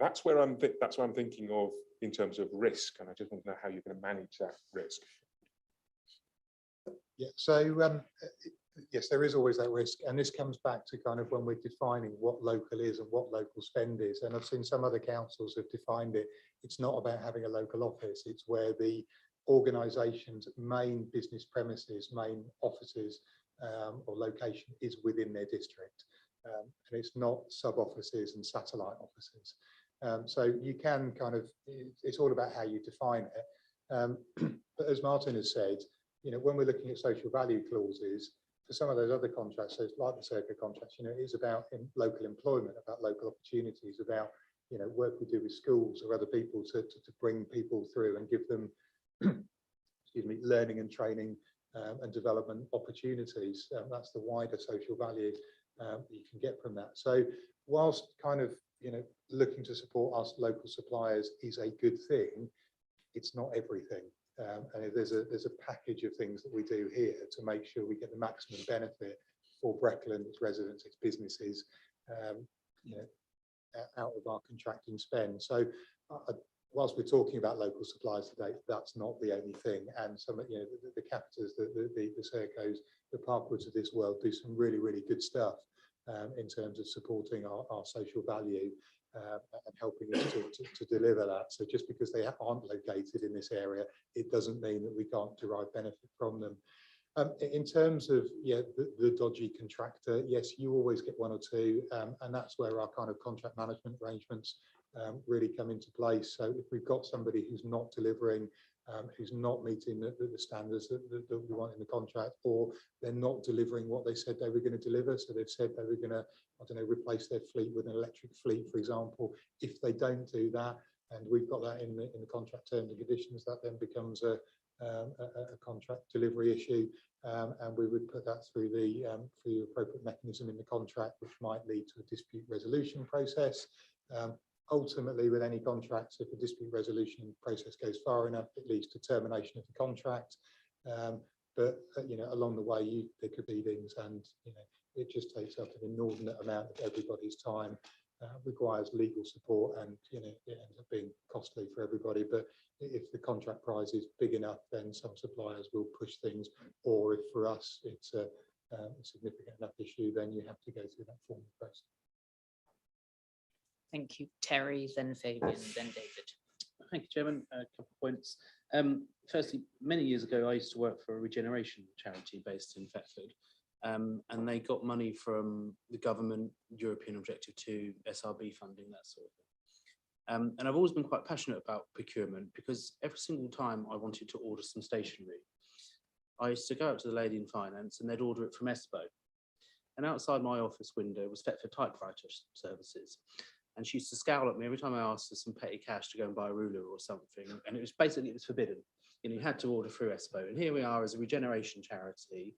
that's where that's what I'm thinking of in terms of risk, and I just want to know how you're going to manage that risk. Yeah, so yes, there is always that risk, and this comes back to kind of when we're defining what local is and what local spend is. And I've seen some other councils have defined it. It's not about having a local office, it's where the organisation's main business premises, main offices or location is within their district. And it's not sub offices and satellite offices. So you can kind of, it's all about how you define it. But as Martin has said, you know, when we're looking at social value clauses, for some of those other contracts, so like the Circa contracts, you know, it is about local employment, about local opportunities, about, you know, work we do with schools or other people to bring people through and give them, excuse me, learning and training and development opportunities. That's the wider social value you can get from that. So whilst kind of, you know, looking to support us local suppliers is a good thing, it's not everything. And there's a package of things that we do here to make sure we get the maximum benefit for Breckland, its residents, its businesses, you know, out of our contracting spend. So whilst we're talking about local suppliers today, that's not the only thing. And some, you know, the Capitals, the Sercos, the Parkwoods of this world do some really, really good stuff in terms of supporting our social value and helping us to deliver that. So just because they aren't located in this area, it doesn't mean that we can't derive benefit from them. In terms of the dodgy contractor, yes, you always get one or two, and that's where our kind of contract management arrangements really come into place. So if we've got somebody who's not delivering, who's not meeting the standards that we want in the contract, or they're not delivering what they said they were going to deliver. So they've said they were going to, I don't know, replace their fleet with an electric fleet, for example. If they don't do that, and we've got that in the contract terms and conditions, that then becomes a contract delivery issue, and we would put that through the appropriate mechanism in the contract, which might lead to a dispute resolution process. Ultimately, with any contracts, if a dispute resolution process goes far enough, it leads to termination of the contract. But you know, along the way, there could be things, and you know, it just takes up an inordinate amount of everybody's time, requires legal support, and you know, it ends up being costly for everybody. But if the contract price is big enough, then some suppliers will push things, or if for us it's a significant enough issue, then you have to go through that formal process. Thank you, Terry, then Fabian, then David. Thank you, Chairman. A couple of points. Firstly, many years ago, I used to work for a regeneration charity based in Thetford, and they got money from the government, European Objective 2, SRB funding, that sort of thing. And I've always been quite passionate about procurement, because every single time I wanted to order some stationery, I used to go out to the lady in finance and they'd order it from Espo. And outside my office window was Thetford Typewriter Services. And she used to scowl at me every time I asked for some petty cash to go and buy a ruler or something. And it was basically, it was forbidden. You know, you had to order through Espo. And here we are as a regeneration charity,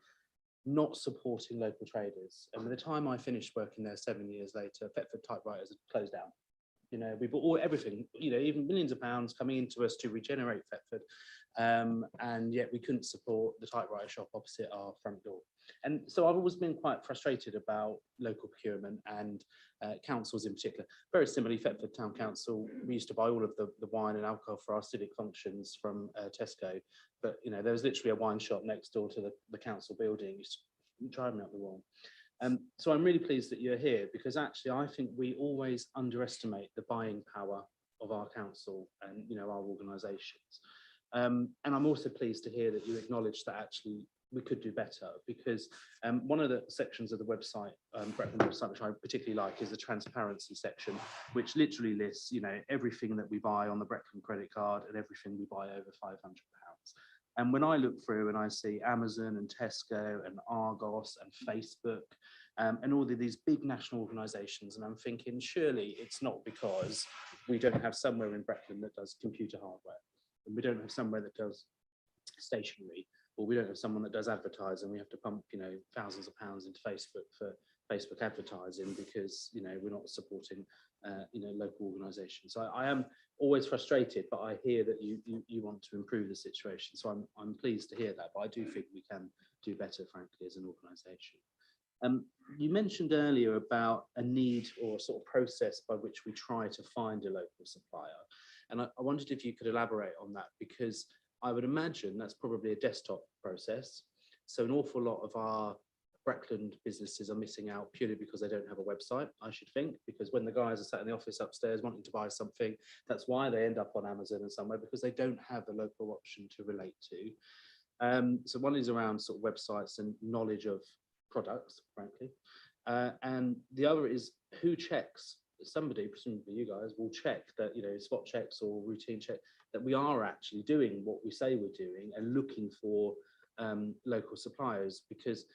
not supporting local traders. And by the time I finished working there 7 years later, Thetford Typewriters had closed down. You know, we bought everything, you know, even millions of pounds coming into us to regenerate Thetford. And yet we couldn't support the typewriter shop opposite our front door. And so I've always been quite frustrated about local procurement and councils in particular. Very similarly, Thetford Town Council, we used to buy all of the wine and alcohol for our civic functions from Tesco, but you know, there was literally a wine shop next door to the council building. Used to drive me up the wall. So I'm really pleased that you're here, because actually I think we always underestimate the buying power of our council and, you know, our organisations. And I'm also pleased to hear that you acknowledge that actually we could do better, because one of the sections of the website, Breckland website, which I particularly like, is the transparency section, which literally lists, you know, everything that we buy on the Breckland credit card and everything we buy over £500. And when I look through and I see Amazon and Tesco and Argos and Facebook and all of these big national organisations, and I'm thinking, surely it's not because we don't have somewhere in Breckland that does computer hardware, and we don't have somewhere that does stationery, or we don't have someone that does advertising. We have to pump, you know, thousands of pounds into Facebook for Facebook advertising because, you know, we're not supporting, you know, local organisations. So I am always frustrated, but I hear that you want to improve the situation. So I'm pleased to hear that, but I do think we can do better, frankly, as an organisation. You mentioned earlier about a need or a sort of process by which we try to find a local supplier. And I wondered if you could elaborate on that, because I would imagine that's probably a desktop process. So an awful lot of our Brackland businesses are missing out purely because they don't have a website, I should think, because when the guys are sat in the office upstairs wanting to buy something, that's why they end up on Amazon and somewhere, because they don't have a local option to relate to. So one is around sort of websites and knowledge of products, frankly. And the other is who checks. Somebody, presumably you guys, will check that, you know, spot checks or routine check that we are actually doing what we say we're doing and looking for local suppliers. Because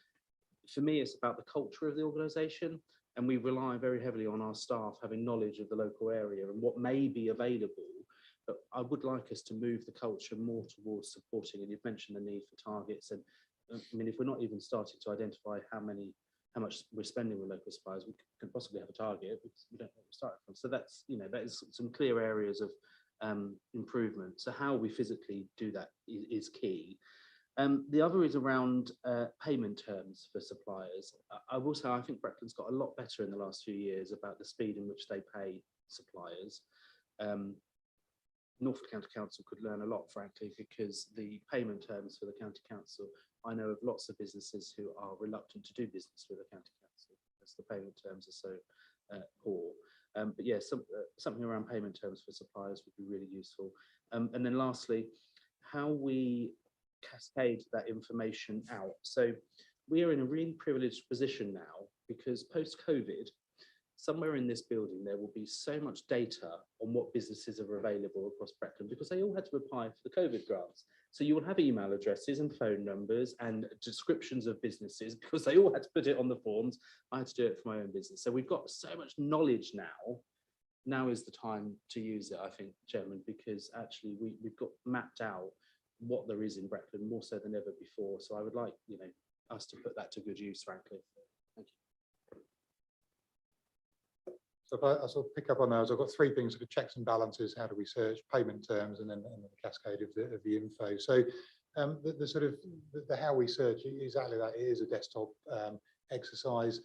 for me, it's about the culture of the organisation, and we rely very heavily on our staff having knowledge of the local area and what may be available. But I would like us to move the culture more towards supporting, and you've mentioned the need for targets. And I mean, if we're not even starting to identify how much we're spending with local suppliers, we can possibly have a target because we don't know where we're starting from. So that's, you know, that is some clear areas of improvement. So how we physically do that is key. The other is around payment terms for suppliers. I will say I think Brackland's got a lot better in the last few years about the speed in which they pay suppliers. Norfolk County Council could learn a lot, frankly, because the payment terms for the County Council, I know of lots of businesses who are reluctant to do business with the County Council because the payment terms are so poor. But yeah, something around payment terms for suppliers would be really useful. And then lastly, how we cascade that information out. So we are in a really privileged position now because post-COVID, somewhere in this building, there will be so much data on what businesses are available across Brackland because they all had to apply for the COVID grants. So you will have email addresses and phone numbers and descriptions of businesses because they all had to put it on the forms. I had to do it for my own business. So we've got so much knowledge now. Now is the time to use it, I think, Chairman, because actually we've got mapped out what there is in Brackland more so than ever before. So I would like, you know, us to put that to good use, frankly. Thank you. So if I sort of pick up on those, I've got three things: the checks and balances, how do we search, payment terms, and then the cascade of the info. So the sort of the how we search, exactly that. It is a desktop exercise.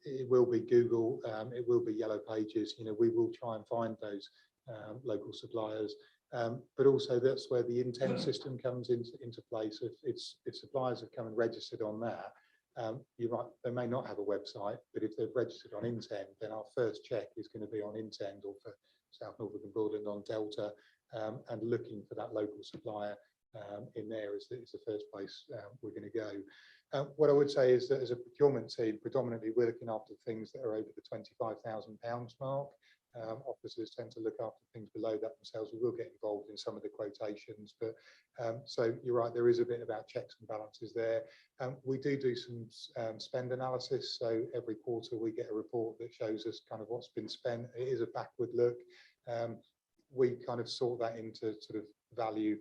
It will be Google, it will be Yellow Pages. You know, we will try and find those local suppliers. But also that's where the intent system comes into place. If suppliers have come and registered on that, you're right, they may not have a website, but if they've registered on Intend, then our first check is going to be on Intend, or for South Norfolk and Broadland on Delta, and looking for that local supplier in there is the first place we're going to go. What I would say is that as a procurement team, predominantly we're looking after things that are over the £25,000 mark. Officers tend to look after things below that themselves. We will get involved in some of the quotations, but so you're right, there is a bit about checks and balances there. We do some spend analysis. So every quarter we get a report that shows us kind of what's been spent. It is a backward look. We kind of sort that into sort of value,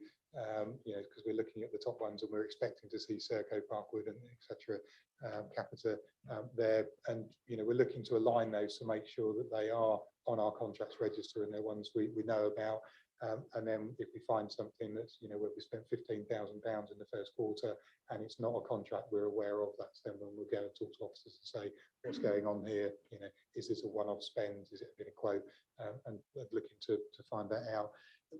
you know, because we're looking at the top ones and we're expecting to see Serco, Parkwood, and etc. Capita there, and you know, we're looking to align those to make sure that they are on our contracts register and they're ones we know about. And then if we find something that's, you know, where we spent £15,000 in the first quarter and it's not a contract we're aware of, that's then when we'll go and talk to officers and say, what's going on here? You know, is this a one-off spend? Is it been a quote? And looking to find that out.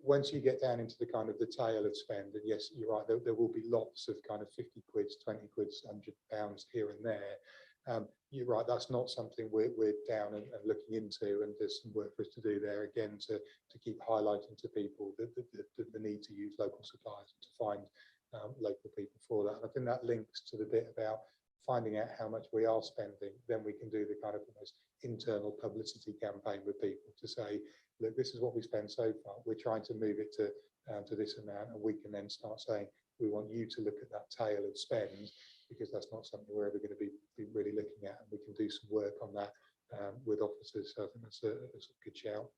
Once you get down into the kind of the tail of spend, and yes, you're right, there will be lots of kind of 50 quids, 20 quids, £100 here and there. You're right, that's not something we're down and looking into, and there's some work for us to do there again to keep highlighting to people the need to use local suppliers and to find local people for that. And I think that links to the bit about finding out how much we are spending. Then we can do the kind of almost internal publicity campaign with people to say, look, this is what we spend so far. We're trying to move it to this amount, and we can then start saying, we want you to look at that tail of spend, because that's not something we're ever going to be really looking at, and we can do some work on that with officers. So I think that's a good shout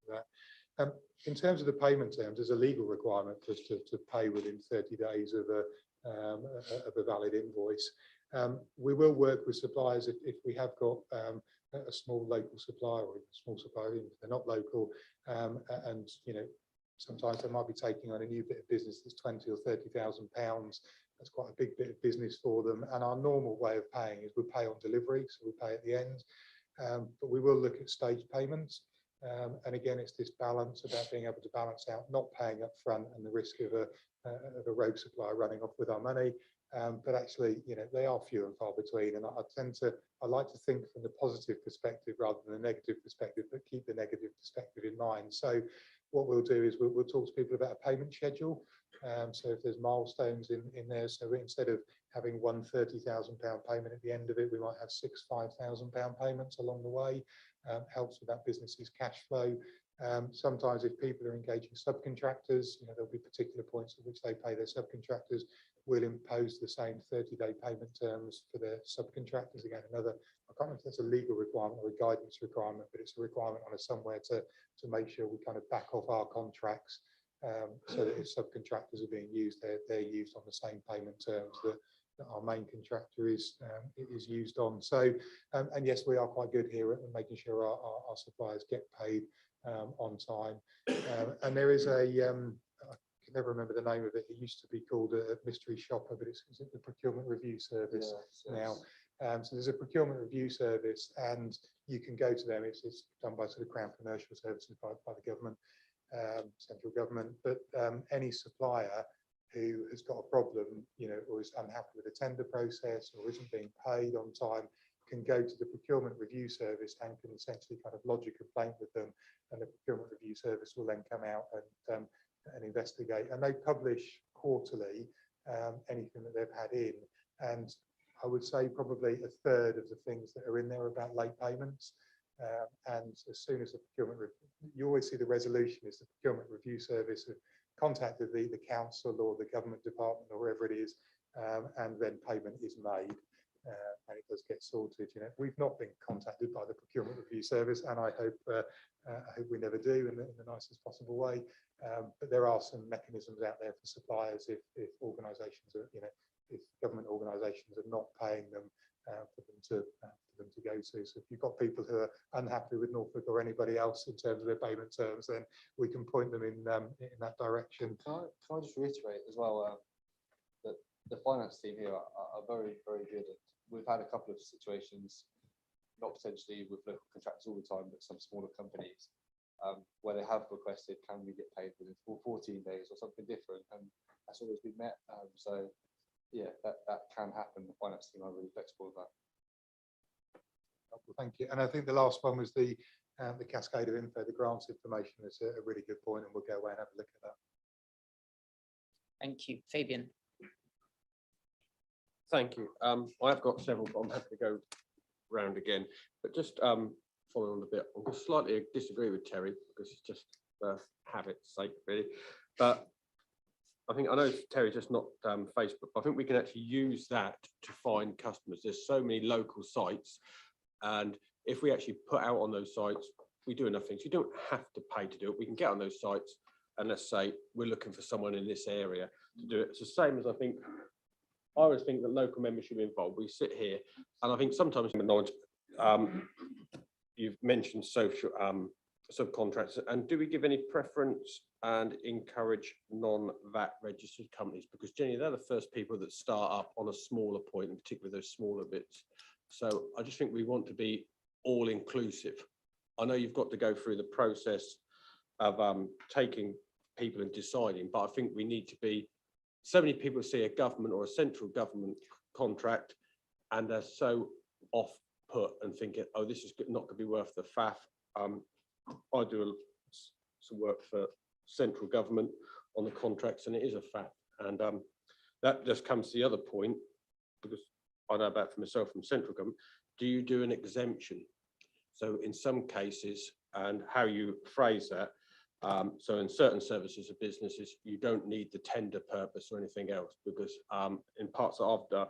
that. In terms of the payment terms, there's a legal requirement for us to pay within 30 days of a valid invoice. We will work with suppliers if we have got a small local supplier, or a small supplier if they're not local, and you know, sometimes they might be taking on a new bit of business that's £20,000 or £30,000. That's quite a big bit of business for them. And our normal way of paying is we pay on delivery, so we pay at the end. But we will look at stage payments. And again, it's this balance about being able to balance out not paying up front and the risk of a rogue supplier running off with our money. But actually, they are few and far between. And I like to think from the positive perspective rather than the negative perspective, but keep the negative perspective in mind. So what we'll do is we'll talk to people about a payment schedule. So if there's milestones in there, so instead of having one £30,000 payment at the end of it, we might have 6 £5,000 payments along the way. Helps with that business's cash flow. Sometimes if people are engaging subcontractors, there'll be particular points at which they pay their subcontractors. We'll impose the same 30-day payment terms for their subcontractors. Again, I can't remember if that's a legal requirement or a guidance requirement, but it's a requirement on us somewhere to make sure we kind of back off our contracts, so that if subcontractors are being used, they're used on the same payment terms that our main contractor is used on. So, and yes, we are quite good here at making sure our suppliers get paid on time. And there is I can never remember the name of it. It used to be called a mystery shopper, but it's the procurement review service now. So there's a procurement review service, and you can go to them. It's done by sort of Crown Commercial Services by the government, central government. But any supplier who has got a problem, or is unhappy with the tender process or isn't being paid on time, can go to the procurement review service and can essentially kind of lodge a complaint with them, and the procurement review service will then come out and investigate. And they publish quarterly anything that they've had in, and I would say probably a third of the things that are in there are about late payments. And as soon as the procurement, you always see the resolution is the procurement review service have contacted the council or the government department or wherever it is, and then payment is made, and it does get sorted. We've not been contacted by the procurement review service, and I hope we never do in the nicest possible way. But there are some mechanisms out there for suppliers if organisations are, if government organisations are not paying them, for them to go to. So if you've got people who are unhappy with Norfolk or anybody else in terms of their payment terms, then we can point them in that direction. Can I just reiterate as well that the finance team here are very, very good. We've had a couple of situations, not potentially with local contractors all the time, but some smaller companies where they have requested, can we get paid within 14 days or something different, and that's always been met. So yeah, that can happen. The finance team are really flexible with that. Thank you. And I think the last one was the cascade of info, the grants information. Is a really good point, and we'll go away and have a look at that. Thank you. Fabian. Thank you. I have got several, but I'm happy to go round again. But just following on a bit, I'm going to slightly disagree with Terry because it's just habit's sake, really. But I know Terry's just not Facebook, but I think we can actually use that to find customers. There's so many local sites, and if we actually put out on those sites, we do enough things. You don't have to pay to do it. We can get on those sites and let's say we're looking for someone in this area to do it. It's the same as I always think that local members should be involved. We sit here, and I think sometimes you've mentioned social subcontractors, and do we give any preference and encourage non-VAT registered companies? Because generally they're the first people that start up on a smaller point, in particular those smaller bits. So I just think we want to be all inclusive. I know you've got to go through the process of taking people and deciding, but I think we need to be, so many people see a government or a central government contract and they're so off put and thinking, oh, this is not going to be worth the faff. I do some work for central government on the contracts, and it is a faff. And that just comes to the other point, because I know about for myself from central government. Do you do an exemption? So in some cases, and how you phrase that, so in certain services of businesses, you don't need the tender purpose or anything else, because in parts that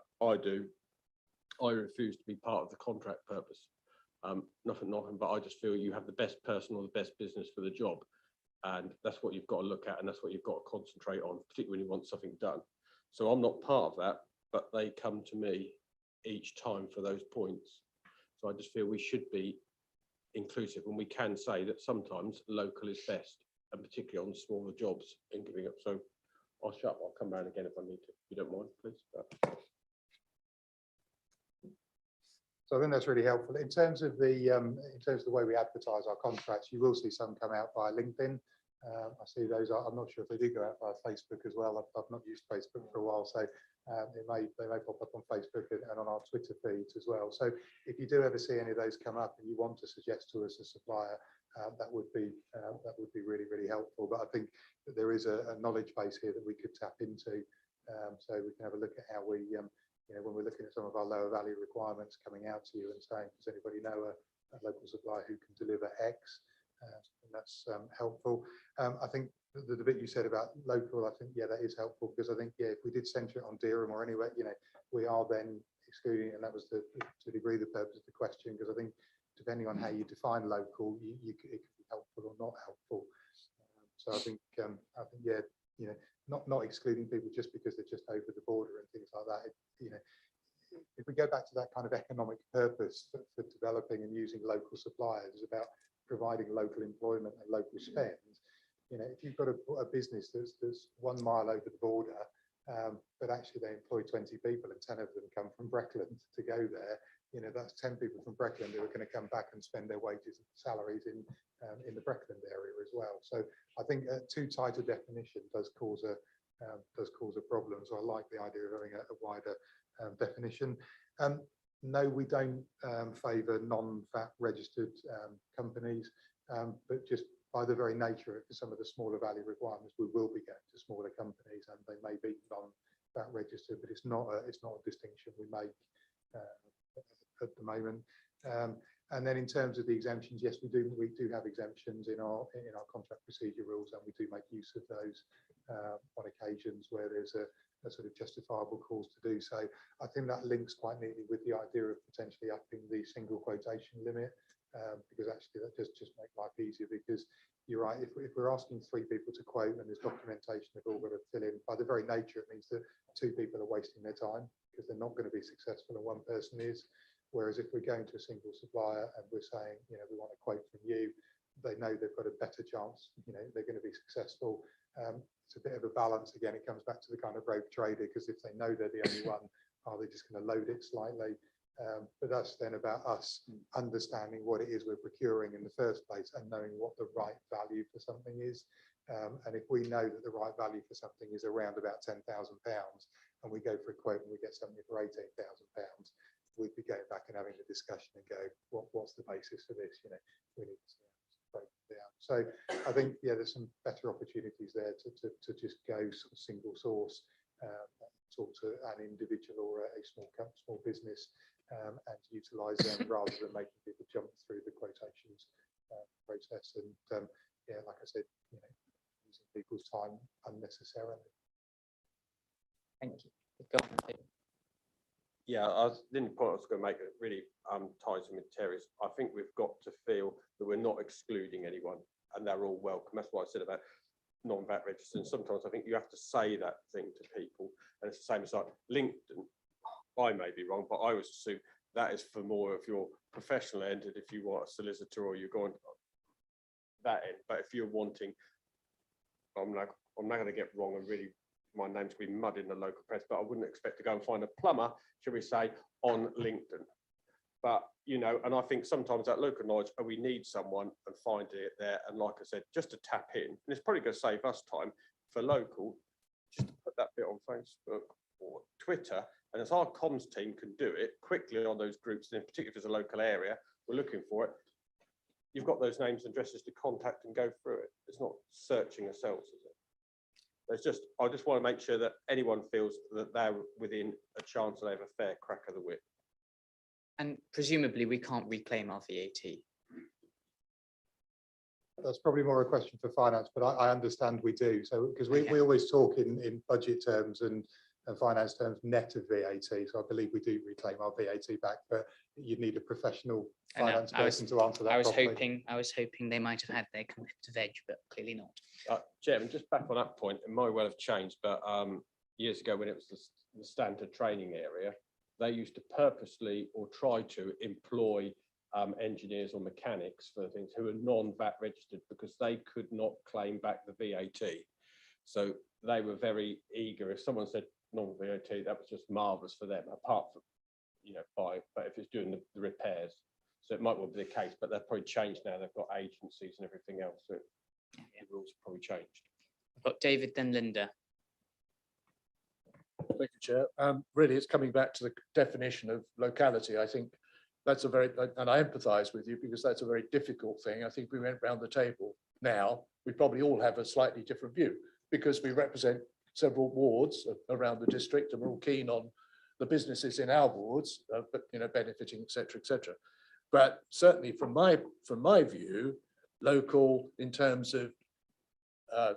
I refuse to be part of the contract purpose. Nothing, but I just feel you have the best person or the best business for the job, and that's what you've got to look at, and that's what you've got to concentrate on, particularly when you want something done. So I'm not part of that, but they come to me each time for those points. So I just feel we should be inclusive, and we can say that sometimes local is best, and particularly on smaller jobs in giving up. So I'll shut up. I'll come round again if I need to. If you don't mind, please. But So I think that's really helpful. In terms of the way we advertise our contracts, you will see some come out via LinkedIn. I see those. I'm not sure if they do go out via Facebook as well. I've not used Facebook for a while, so they may pop up on Facebook and on our Twitter feeds as well. So if you do ever see any of those come up and you want to suggest to us a supplier, that would be really helpful. But I think that there is a knowledge base here that we could tap into, so we can have a look at how we, when we're looking at some of our lower value requirements, coming out to you and saying, does anybody know a local supplier who can deliver X? And that's helpful. I think the bit you said about local, I think, yeah, that is helpful, because I think, yeah, if we did center it on Dereham or anywhere, we are then excluding, and that was to a degree the purpose of the question, because I think depending on how you define local, it could be helpful or not helpful. So I think, yeah, not excluding people just because they're just over the border and things like that. If we go back to that kind of economic purpose for developing and using local suppliers, is about providing local employment and local spend. If you've got a business that's 1 mile over the border, but actually they employ 20 people and 10 of them come from Breckland to go there, that's 10 people from Breckland who are going to come back and spend their wages and salaries in the Breckland area as well. So I think too tight a definition does cause a problem. So I like the idea of having a wider definition. No, we don't favour non-VAT registered companies, but just by the very nature of some of the smaller value requirements, we will be going to smaller companies, and they may be non-VAT registered, but it's not a distinction we make at the moment. And then in terms of the exemptions, yes, we do have exemptions in our contract procedure rules, and we do make use of those on occasions where there's a sort of justifiable cause to do so. I think that links quite neatly with the idea of potentially upping the single quotation limit, because actually that just make life easier, because you're right, if we're asking 3 people to quote and there's documentation they've all got to fill in, by the very nature it means that 2 people are wasting their time because they're not going to be successful and 1 person is. Whereas if we're going to a single supplier and we're saying, we want a quote from you, they know they've got a better chance, they're going to be successful. It's a bit of a balance. Again, it comes back to the kind of rogue trader, because if they know they're the only one, are they just going to load it slightly? But that's then about us understanding what it is we're procuring in the first place and knowing what the right value for something is. And if we know that the right value for something is around about £10,000 and we go for a quote and we get something for £18,000, we'd be going back and having the discussion and go, what's the basis for this? We need to break it down. So I think, yeah, there's some better opportunities there to just go sort of single source, talk to an individual or a small business, and utilise them rather than making people jump through the quotations process. And yeah, like I said, using people's time unnecessarily. Thank you. Go on, David. yeah, the point I was going to make, it really ties in with Terry's. I think we've got to feel that we're not excluding anyone and they're all welcome. That's what I said about non-VAT registered. And sometimes I think you have to say that thing to people, and it's the same as like LinkedIn. I may be wrong, but I always assume that is for more of your professional end, and if you want a solicitor or you're going that end. But if you're wanting, I'm not going to get wrong and really my name's going to be mud in the local press, but I wouldn't expect to go and find a plumber, shall we say, on LinkedIn. But, you know, and I think sometimes that local knowledge, we need someone and find it there. And like I said, just to tap in, and it's probably going to save us time for local, just to put that bit on Facebook or Twitter. And as our comms team can do it quickly on those groups, and in particular if there's a local area, we're looking for it. You've got those names and addresses to contact and go through it. It's not searching ourselves, is it? It's just, I just want to make sure that anyone feels that they're within a chance and they have a fair crack of the whip. And presumably we can't reclaim our VAT. That's probably more a question for finance, but I understand we do. So because we always talk in budget terms and finance terms net of VAT. So I believe we do reclaim our VAT back, but you'd need a professional finance person to answer that. I was hoping they might have had their competitive edge, but clearly not. Chairman, just back on that point, it might well have changed, but years ago when it was the standard training area, they used to purposely or try to employ engineers or mechanics for things who are non-VAT registered because they could not claim back the VAT. So they were very eager. If someone said non-VAT, that was just marvellous for them, apart from, but if it's doing the repairs. So it might well be the case, but they've probably changed now. They've got agencies and everything else. So the rules have probably changed. I've got David, then Linda. Thank you, Chair. Really, it's coming back to the definition of locality. I think that's a very, and I empathise with you because that's a very difficult thing. I think we went round the table now, we probably all have a slightly different view because we represent several wards around the district and we're all keen on the businesses in our wards, but benefiting, etc., etc. But certainly from my view, local in terms of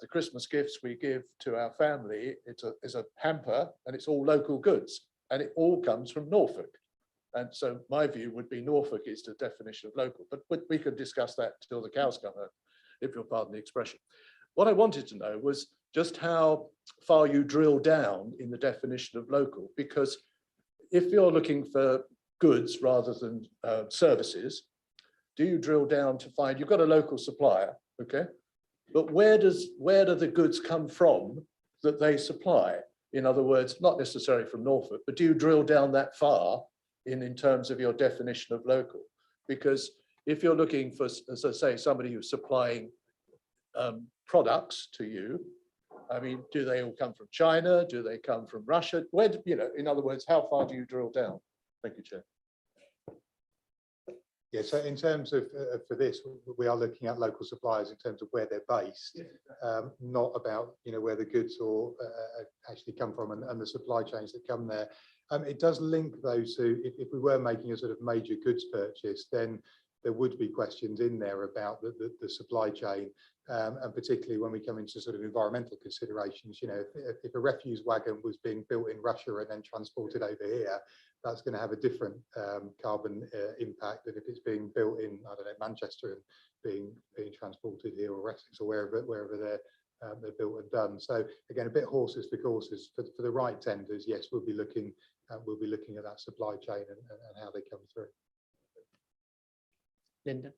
the Christmas gifts we give to our family, it's a hamper and it's all local goods and it all comes from Norfolk. And so my view would be Norfolk is the definition of local, but we could discuss that till the cows come home, if you'll pardon the expression. What I wanted to know was just how far you drill down in the definition of local, because if you're looking for goods rather than services, do you drill down to find you've got a local supplier, okay? But where do the goods come from that they supply? In other words, not necessarily from Norfolk, but do you drill down that far in terms of your definition of local? Because if you're looking for, as I say, somebody who's supplying products to you, I mean, do they all come from China? Do they come from Russia? Where, in other words, how far do you drill down? Thank you, Chair. Yeah, so in terms of for this, we are looking at local suppliers in terms of where they're based, not about where the goods or actually come from and the supply chains that come there. It does link those to if we were making a sort of major goods purchase, then there would be questions in there about the supply chain, and particularly when we come into sort of environmental considerations. If a refuse wagon was being built in Russia and then transported over here, that's going to have a different carbon impact than if it's being built in, I don't know, Manchester and being transported here, or Essex, or wherever they're built and done. So again, a bit horses for courses. For the right tenders, yes, we'll be looking at that supply chain and how they come through. Linda.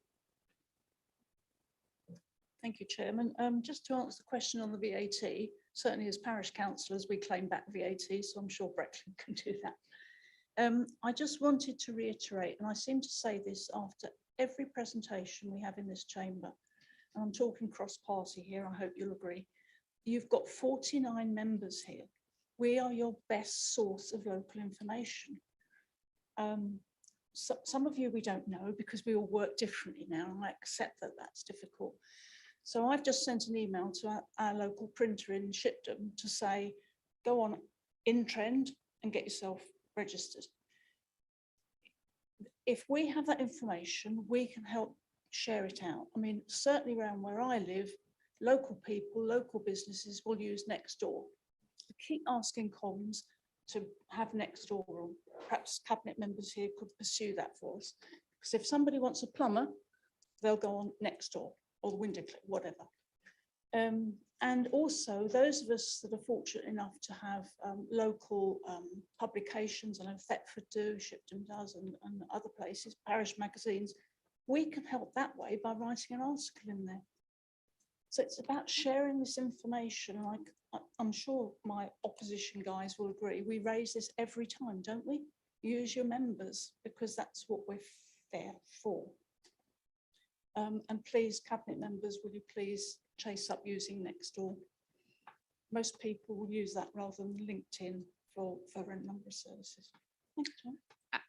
Thank you, Chairman. Just to answer the question on the VAT, certainly as parish councillors, we claim back VAT, so I'm sure Brecklin can do that. I just wanted to reiterate, and I seem to say this after every presentation we have in this chamber, and I'm talking cross-party here, I hope you'll agree. You've got 49 members here. We are your best source of local information. So, some of you we don't know because we all work differently now, and I accept that that's difficult. So I've just sent an email to our local printer in Shipdham to say, go on InTrend and get yourself registered. If we have that information, we can help share it out. I mean, certainly around where I live, local people, local businesses will use Nextdoor. I keep asking comms to have Nextdoor, or perhaps cabinet members here could pursue that for us. Because if somebody wants a plumber, they'll go on Nextdoor or the window clip, whatever. And also those of us that are fortunate enough to have local publications, I know Thetford do, Shipdham does, and other places, parish magazines, we can help that way by writing an article in there. So it's about sharing this information. I'm sure my opposition guys will agree. We raise this every time, don't we? Use your members, because that's what we're there for. And please, cabinet members, will you please chase up using Nextdoor? Most people will use that rather than LinkedIn for a number of services. Thank you, John.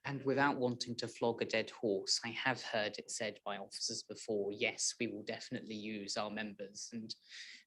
And without wanting to flog a dead horse, I have heard it said by officers before, yes, we will definitely use our members. And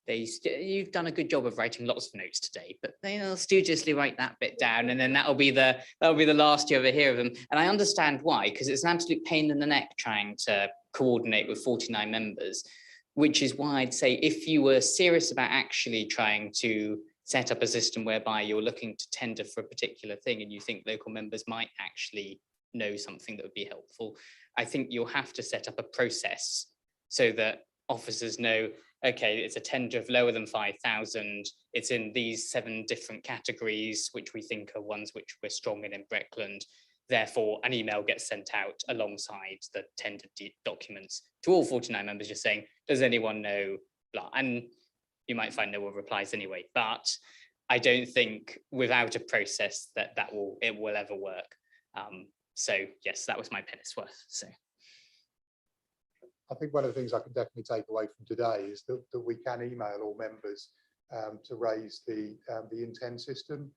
you've done a good job of writing lots of notes today, but they'll studiously write that bit down, and then that'll be the last you ever hear of them. And I understand why, because it's an absolute pain in the neck trying to coordinate with 49 members, which is why I'd say if you were serious about actually trying to set up a system whereby you're looking to tender for a particular thing and you think local members might actually know something that would be helpful, I think you'll have to set up a process so that officers know, okay, it's a tender of lower than 5,000, it's in these 7 different categories, which we think are ones which we're strong in Breckland. Therefore, an email gets sent out alongside the tender documents to all 49 members, just saying, does anyone know blah? And you might find no one replies anyway, but I don't think without a process that it will ever work. So yes, that was my penny's worth. So I think one of the things I can definitely take away from today is that we can email all members to raise the intent system,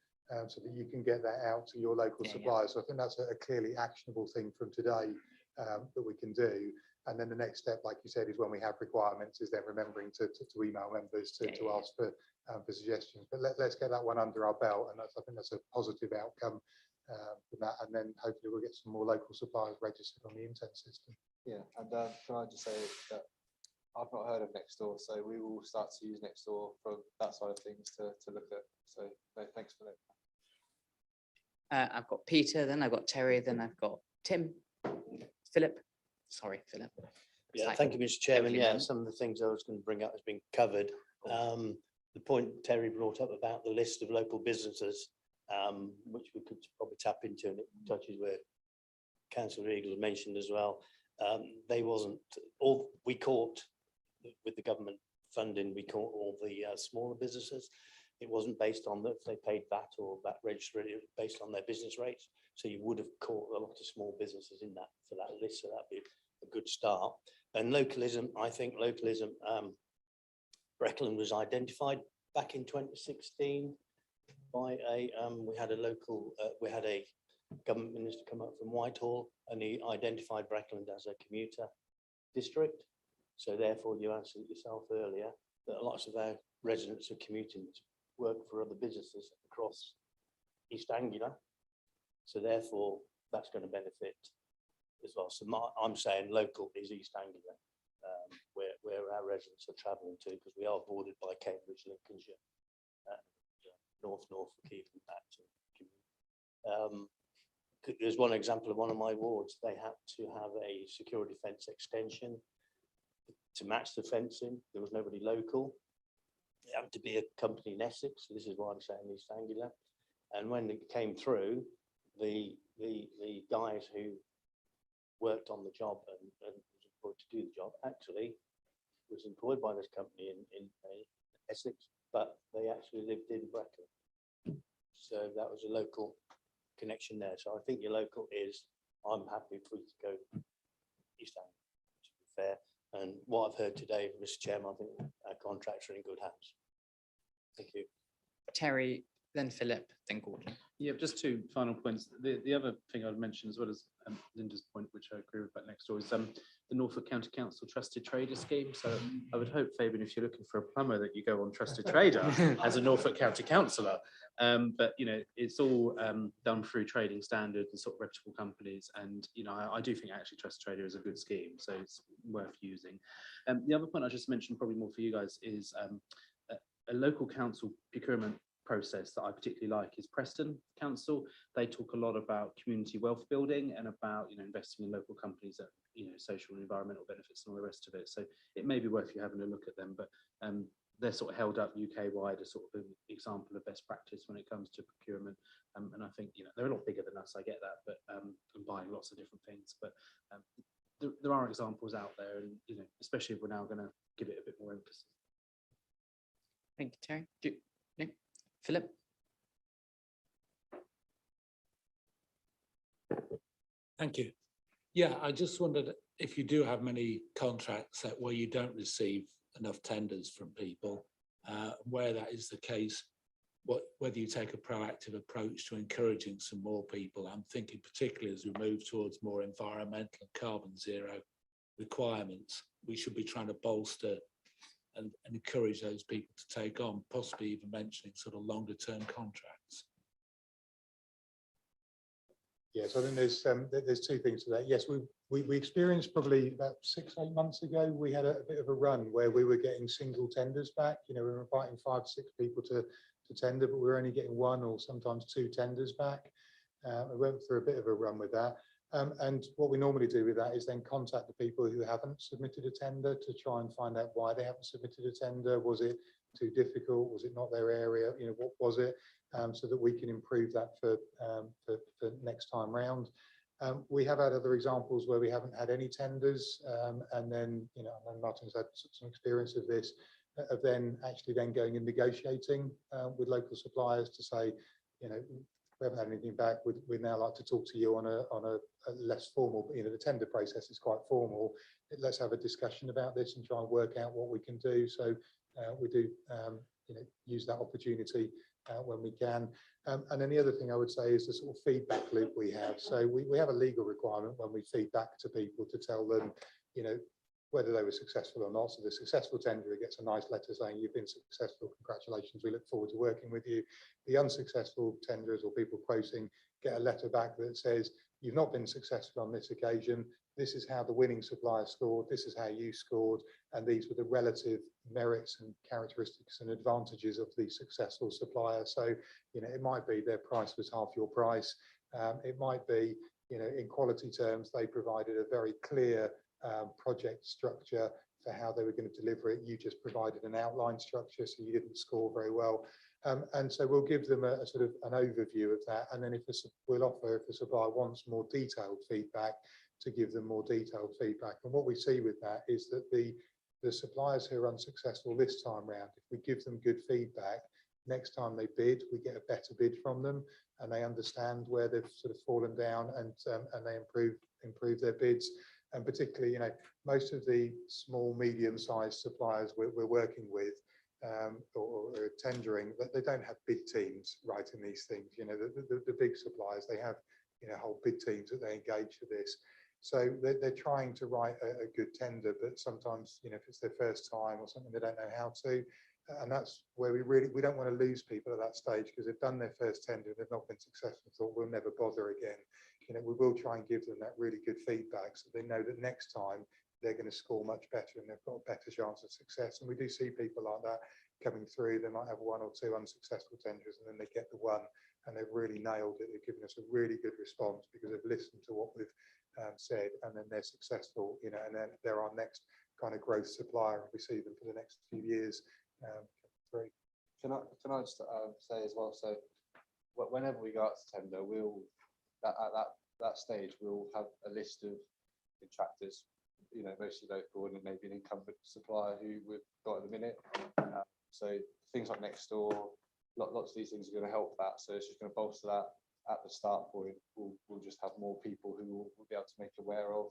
so that you can get that out to your local suppliers. So I think that's a clearly actionable thing from today that we can do. And then the next step, like you said, is when we have requirements, is then remembering to email members to ask for suggestions. But let's get that one under our belt, and I think that's a positive outcome from that. And then hopefully we'll get some more local suppliers registered on the intent system. Yeah, and can I just say that I've not heard of Nextdoor, so we will start to use Nextdoor from that side of things to look at. So no, thanks for that. I've got Peter, then I've got Terry, then I've got Tim, Philip. Sorry, Philip. Yeah, thank you, Mr. Chairman. Yeah, some of the things I was going to bring up has been covered. The point Terry brought up about the list of local businesses, which we could probably tap into, and it touches where Councillor Eagle mentioned as well. They wasn't all we caught with the government funding. We caught all the smaller businesses. It wasn't based on that if they paid VAT or VAT registered. It was based on their business rates. So you would have caught a lot of small businesses in that for that list. So that'd be a good start. And localism, I think localism. Breckland was identified back in 2016 by we had a government minister come up from Whitehall, and he identified Breckland as a commuter district. So therefore, you answered yourself earlier that lots of our residents are commuting to work for other businesses across East Anglia. So therefore, that's going to benefit as well. So I'm saying local is East Anglia, where our residents are travelling to, because we are bordered by Cambridge, Lincolnshire, North even back to. There's one example of one of my wards. They had to have a security fence extension to match the fencing. There was nobody local. It happened to be a company in Essex. So this is why I'm saying East Anglia. And when it came through, the guys who worked on the job and was employed to do the job actually was employed by this company in Essex, but they actually lived in Breckland. So that was a local connection there. So I think your local is, I'm happy for you to go East Anglia, to be fair. And what I've heard today, Mr. Chairman, I think our contracts are in good hands. Thank you. Terry, then Philip, then Gordon. Yeah, just two final points. The other thing I'd mention, as well as Linda's point, which I agree with about next door, is the Norfolk County Council Trusted Trader Scheme. So I would hope, Fabian, if you're looking for a plumber, that you go on Trusted Trader as a Norfolk County councillor. But you know, it's all done through trading standards and sort of reputable companies. And you know, I do think actually Trusted Trader is a good scheme, so it's worth using. The other point I just mentioned, probably more for you guys, is a local council procurement process that I particularly like is Preston Council. They talk a lot about community wealth building and about, you know, investing in local companies that, you know, social and environmental benefits and all the rest of it. So it may be worth you having a look at them, but they're sort of held up UK wide as sort of an example of best practice when it comes to procurement. And I think, you know, they're a lot bigger than us, I get that, but and buying lots of different things, but there are examples out there, and you know, especially if we're now going to give it a bit more emphasis. Thank you, Terry. No? Philip? Thank you. Yeah, I just wondered if you do have many contracts where you don't receive enough tenders from people, where that is the case, whether you take a proactive approach to encouraging some more people. I'm thinking particularly as we move towards more environmental and carbon zero requirements, we should be trying to bolster and encourage those people to take on, possibly even mentioning sort of longer term contracts. Yes, I think there's two things to that. Yes, we experienced probably about 6-8 months ago, we had a bit of a run where we were getting single tenders back. You know, we were inviting 5 or 6 people to tender, but we were only getting 1 or sometimes 2 tenders back. We went through a bit of a run with that. And what we normally do with that is then contact the people who haven't submitted a tender to try and find out why they haven't submitted a tender. Was it too difficult? Was it not their area? You know, what was it? So that we can improve that for next time round. We have had other examples where we haven't had any tenders, and then, you know, and Martin's had some experience of this, of then actually then going and negotiating with local suppliers to say, you know, we haven't had anything back, we'd now like to talk to you on a less formal, you know, the tender process is quite formal. Let's have a discussion about this and try and work out what we can do. So we do, you know, use that opportunity when we can. And then the other thing I would say is the sort of feedback loop we have. So we have a legal requirement when we feed back to people to tell them, you know, whether they were successful or not. So the successful tenderer gets a nice letter saying you've been successful, congratulations, we look forward to working with you. The unsuccessful tenderers or people quoting get a letter back that says you've not been successful on this occasion, this is how the winning supplier scored, this is how you scored, and these were the relative merits and characteristics and advantages of the successful supplier. So, you know, it might be their price was half your price. It might be, you know, in quality terms, they provided a very clear project structure for how they were going to deliver it. You just provided an outline structure, so you didn't score very well. And so we'll give them a sort of an overview of that. And then we'll offer, if the supplier wants more detailed feedback, to give them more detailed feedback. And what we see with that is that the suppliers who are unsuccessful this time round, if we give them good feedback, next time they bid, we get a better bid from them, and they understand where they've sort of fallen down, and they improve their bids. And particularly, you know, most of the small, medium-sized suppliers we're working with or tendering, they don't have bid teams writing these things. You know, the big suppliers, they have, you know, whole bid teams that they engage for this. So they're trying to write a good tender, but sometimes, you know, if it's their first time or something, they don't know how to. And that's where we don't want to lose people at that stage, because they've done their first tender and they've not been successful, thought we'll never bother again. You know, we will try and give them that really good feedback so they know that next time they're going to score much better and they've got a better chance of success. And we do see people like that coming through. They might have one or two unsuccessful tenders and then they get the one and they've really nailed it. They've given us a really good response because they've listened to what we've said, and then they're successful, you know, and then they're our next kind of growth supplier. We see them for the next few years. Can I just say as well, so whenever we go out to tender, we'll at that stage we'll have a list of contractors, you know, mostly local and maybe an incumbent supplier who we've got at the minute. So things like next door, lots of these things are going to help that. So it's just going to bolster that at the start point. We'll just have more people who we'll be able to make aware of,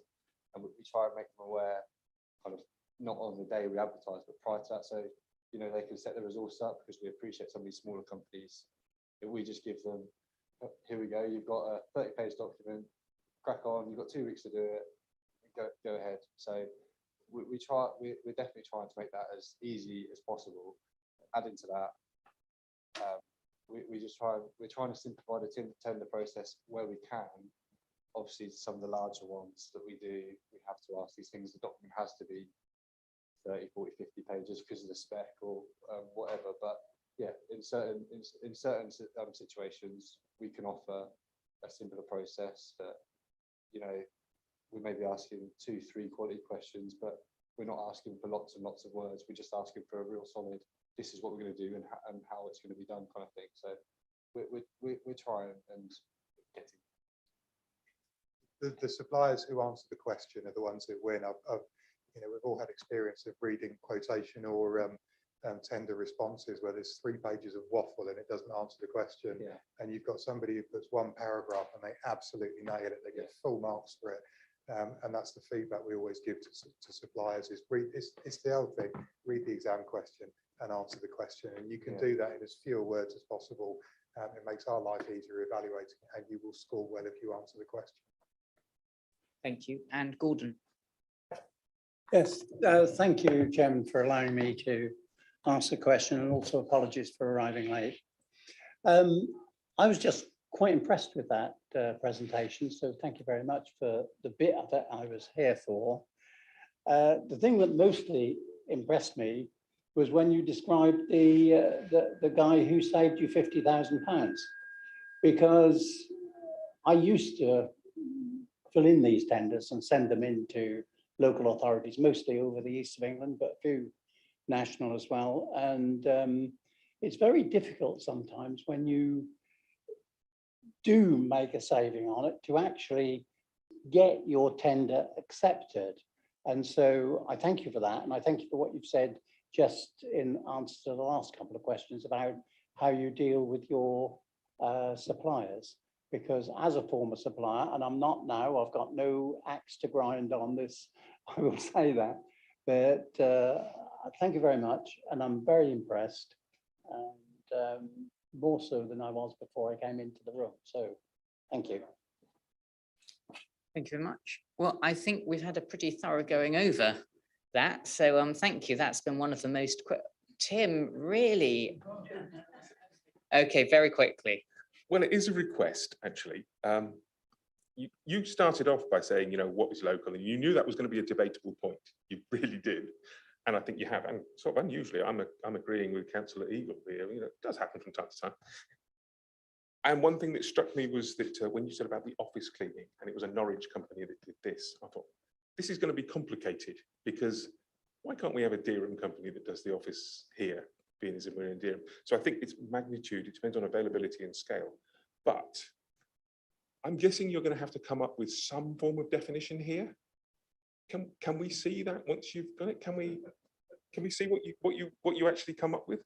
and we try and make them aware kind of not on the day we advertise, but prior to that. So, you know, they can set the resource up, because we appreciate some of these smaller companies. If we just give them, here we go, you've got a 30-page document, crack on, you've got 2 weeks to do it, go ahead. So we're definitely trying to make that as easy as possible. Adding to that, we're trying to simplify the tender process where we can. Obviously, some of the larger ones that we do, we have to ask these things. The document has to be 30, 40, 50 pages because of the spec or whatever. But yeah, in certain situations, we can offer a simpler process that, you know, we may be asking 2, 3 quality questions, but we're not asking for lots and lots of words. We're just asking for a real solid, this is what we're going to do and how it's going to be done kind of thing. So we're trying and getting. The suppliers who answer the question are the ones who win. You know, we've all had experience of reading quotation or tender responses where there's 3 pages of waffle and it doesn't answer the question. Yeah. And you've got somebody who puts 1 paragraph and they absolutely nail it. They get full marks for it. And that's the feedback we always give to suppliers is it's the old thing, read the exam question and answer the question. And you can do that in as few words as possible. It makes our life easier evaluating, and you will score well if you answer the question. Thank you. And Gordon. Yes, thank you, Chairman, for allowing me to ask the question, and also apologies for arriving late. I was just quite impressed with that presentation, so thank you very much for the bit of it I was here for. The thing that mostly impressed me was when you described the guy who saved you £50,000, because I used to fill in these tenders and send them into local authorities, mostly over the east of England, but a few national as well. And it's very difficult sometimes when you do make a saving on it to actually get your tender accepted. And so I thank you for that. And I thank you for what you've said just in answer to the last couple of questions about how you deal with your suppliers. Because as a former supplier, and I'm not now, I've got no axe to grind on this, I will say that. But thank you very much, and I'm very impressed, and more so than I was before I came into the room. So thank you. Thank you very much. Well, I think we've had a pretty thorough going over that. So thank you. That's been one of the most quick. Tim, really? Okay, very quickly. Well, it is a request, actually. You started off by saying, what is local, and you knew that was going to be a debatable point. You really did. And I think you have. And sort of unusually, I'm agreeing with Councillor Eagle here. It does happen from time to time. And one thing that struck me was that when you said about the office cleaning, and it was a Norwich company that did this, I thought, this is going to be complicated, because why can't we have a Dereham company that does the office here, being as if we're in Dereham? So I think it's magnitude, it depends on availability and scale. But I'm guessing you're going to have to come up with some form of definition here. Can we see that once you've got it? Can we see what you actually come up with?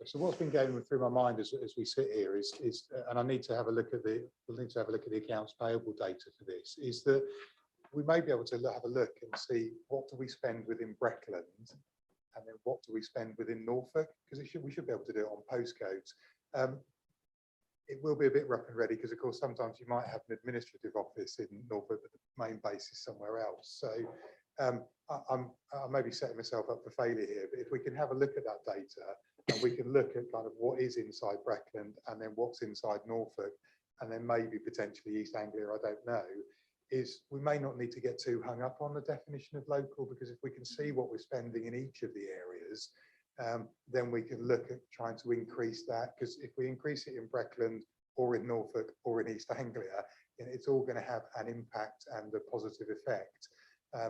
So what's been going through my mind as we sit here is, and I need to have a look at the accounts payable data for this, is that we may be able to have a look and see what do we spend within Breckland, and then what do we spend within Norfolk, because we should be able to do it on postcodes. It will be a bit rough and ready, because of course sometimes you might have an administrative office in Norfolk, but the main base is somewhere else. So I may be setting myself up for failure here, but if we can have a look at that data, and we can look at kind of what is inside Breckland and then what's inside Norfolk, and then maybe potentially East Anglia, I don't know, is we may not need to get too hung up on the definition of local, because if we can see what we're spending in each of the areas, then we can look at trying to increase that, because if we increase it in Breckland or in Norfolk or in East Anglia, it's all going to have an impact and a positive effect.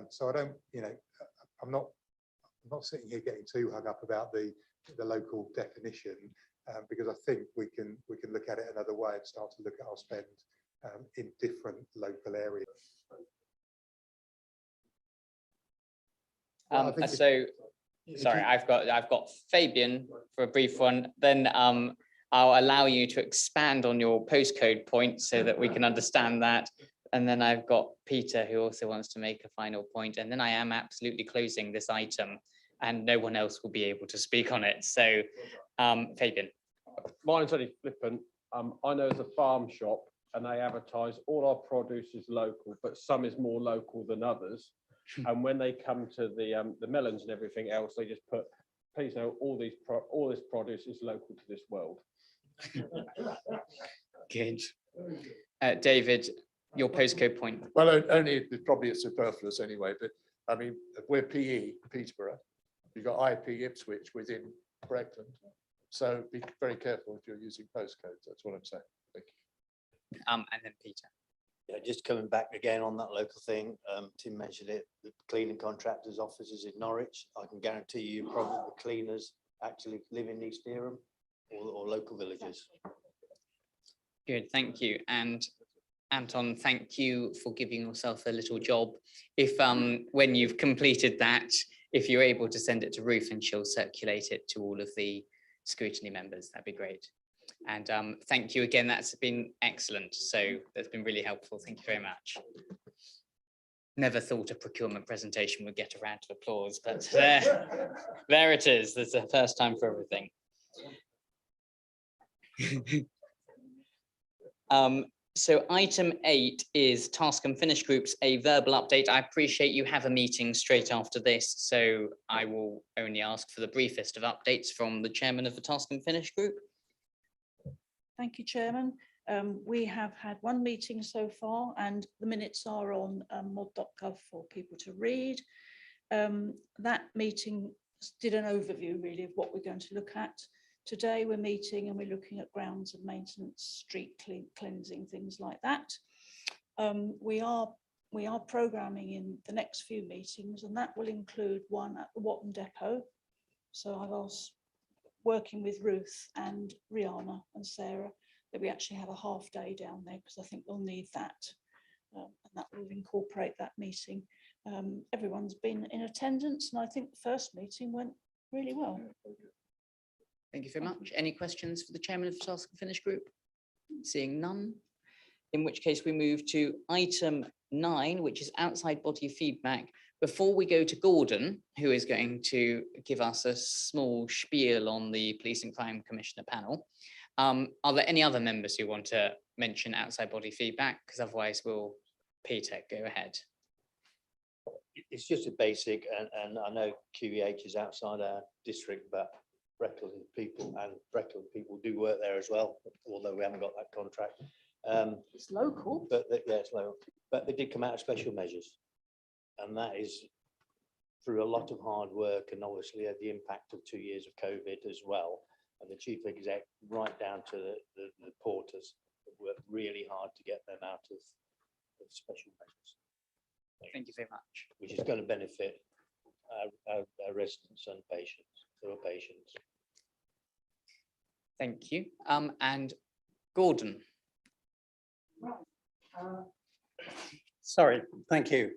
So I don't, I'm not sitting here getting too hung up about the local definition, because I think we can look at it another way and start to look at our spend in different local areas. Sorry, I've got Fabian for a brief one. Then I'll allow you to expand on your postcode point so that we can understand that. And then I've got Peter, who also wants to make a final point. And then I am absolutely closing this item, and no one else will be able to speak on it. So, Fabian. Mine's only flippant. I know there's a farm shop, and they advertise all our produce is local, but some is more local than others. And when they come to the melons and everything else, they just put, please know all this produce is local to this world. Good. David, your postcode point. Well, only probably it's superfluous anyway, but I mean, we're PE, Peterborough. You've got IP Ipswich within Breckland. So be very careful if you're using postcodes. That's what I'm saying. Thank you. And then Peter. Yeah, just coming back again on that local thing, Tim mentioned it, the cleaning contractors' offices in Norwich. I can guarantee you probably the cleaners actually live in East Dereham or local villages. Good, thank you. And Anton, thank you for giving yourself a little job. If when you've completed that, if you're able to send it to Ruth and she'll circulate it to all of the scrutiny members, that'd be great. And thank you again, that's been excellent. So that's been really helpful. Thank you very much. Never thought a procurement presentation would get a round of applause, but there it is. There's a first time for everything. So item 8 is Task and Finish Groups, a verbal update. I appreciate you have a meeting straight after this, so I will only ask for the briefest of updates from the chairman of the Task and Finish Group. Thank you, Chairman. We have had one meeting so far, and the minutes are on mod.gov for people to read. That meeting did an overview really of what we're going to look at. Today we're meeting and we're looking at grounds and maintenance, street cleansing, things like that. We are programming in the next few meetings, and that will include one at the Watton Depot. So I was working with Ruth and Rihanna and Sarah that we actually have a half day down there, because I think we'll need that, and that will incorporate that meeting. Everyone's been in attendance, and I think the first meeting went really well. Thank you very much. Any questions for the chairman of the Task and Finish Group? Seeing none, in which case we move to item 9, which is outside body feedback. Before we go to Gordon, who is going to give us a small spiel on the Police and Crime Commissioner panel, are there any other members who want to mention outside body feedback? Because otherwise we'll, Peter, go ahead. It's just a basic, and I know QEH is outside our district, but Brecon people do work there as well, although we haven't got that contract. It's local. But yeah, it's local. But they did come out of special measures, and that is through a lot of hard work, and obviously the impact of 2 years of COVID as well. And the chief exec, right down to the porters, worked really hard to get them out of special measures. Thank you very much. Which is going to benefit our residents and patients, who are patients. Thank you. And Gordon. Sorry, thank you.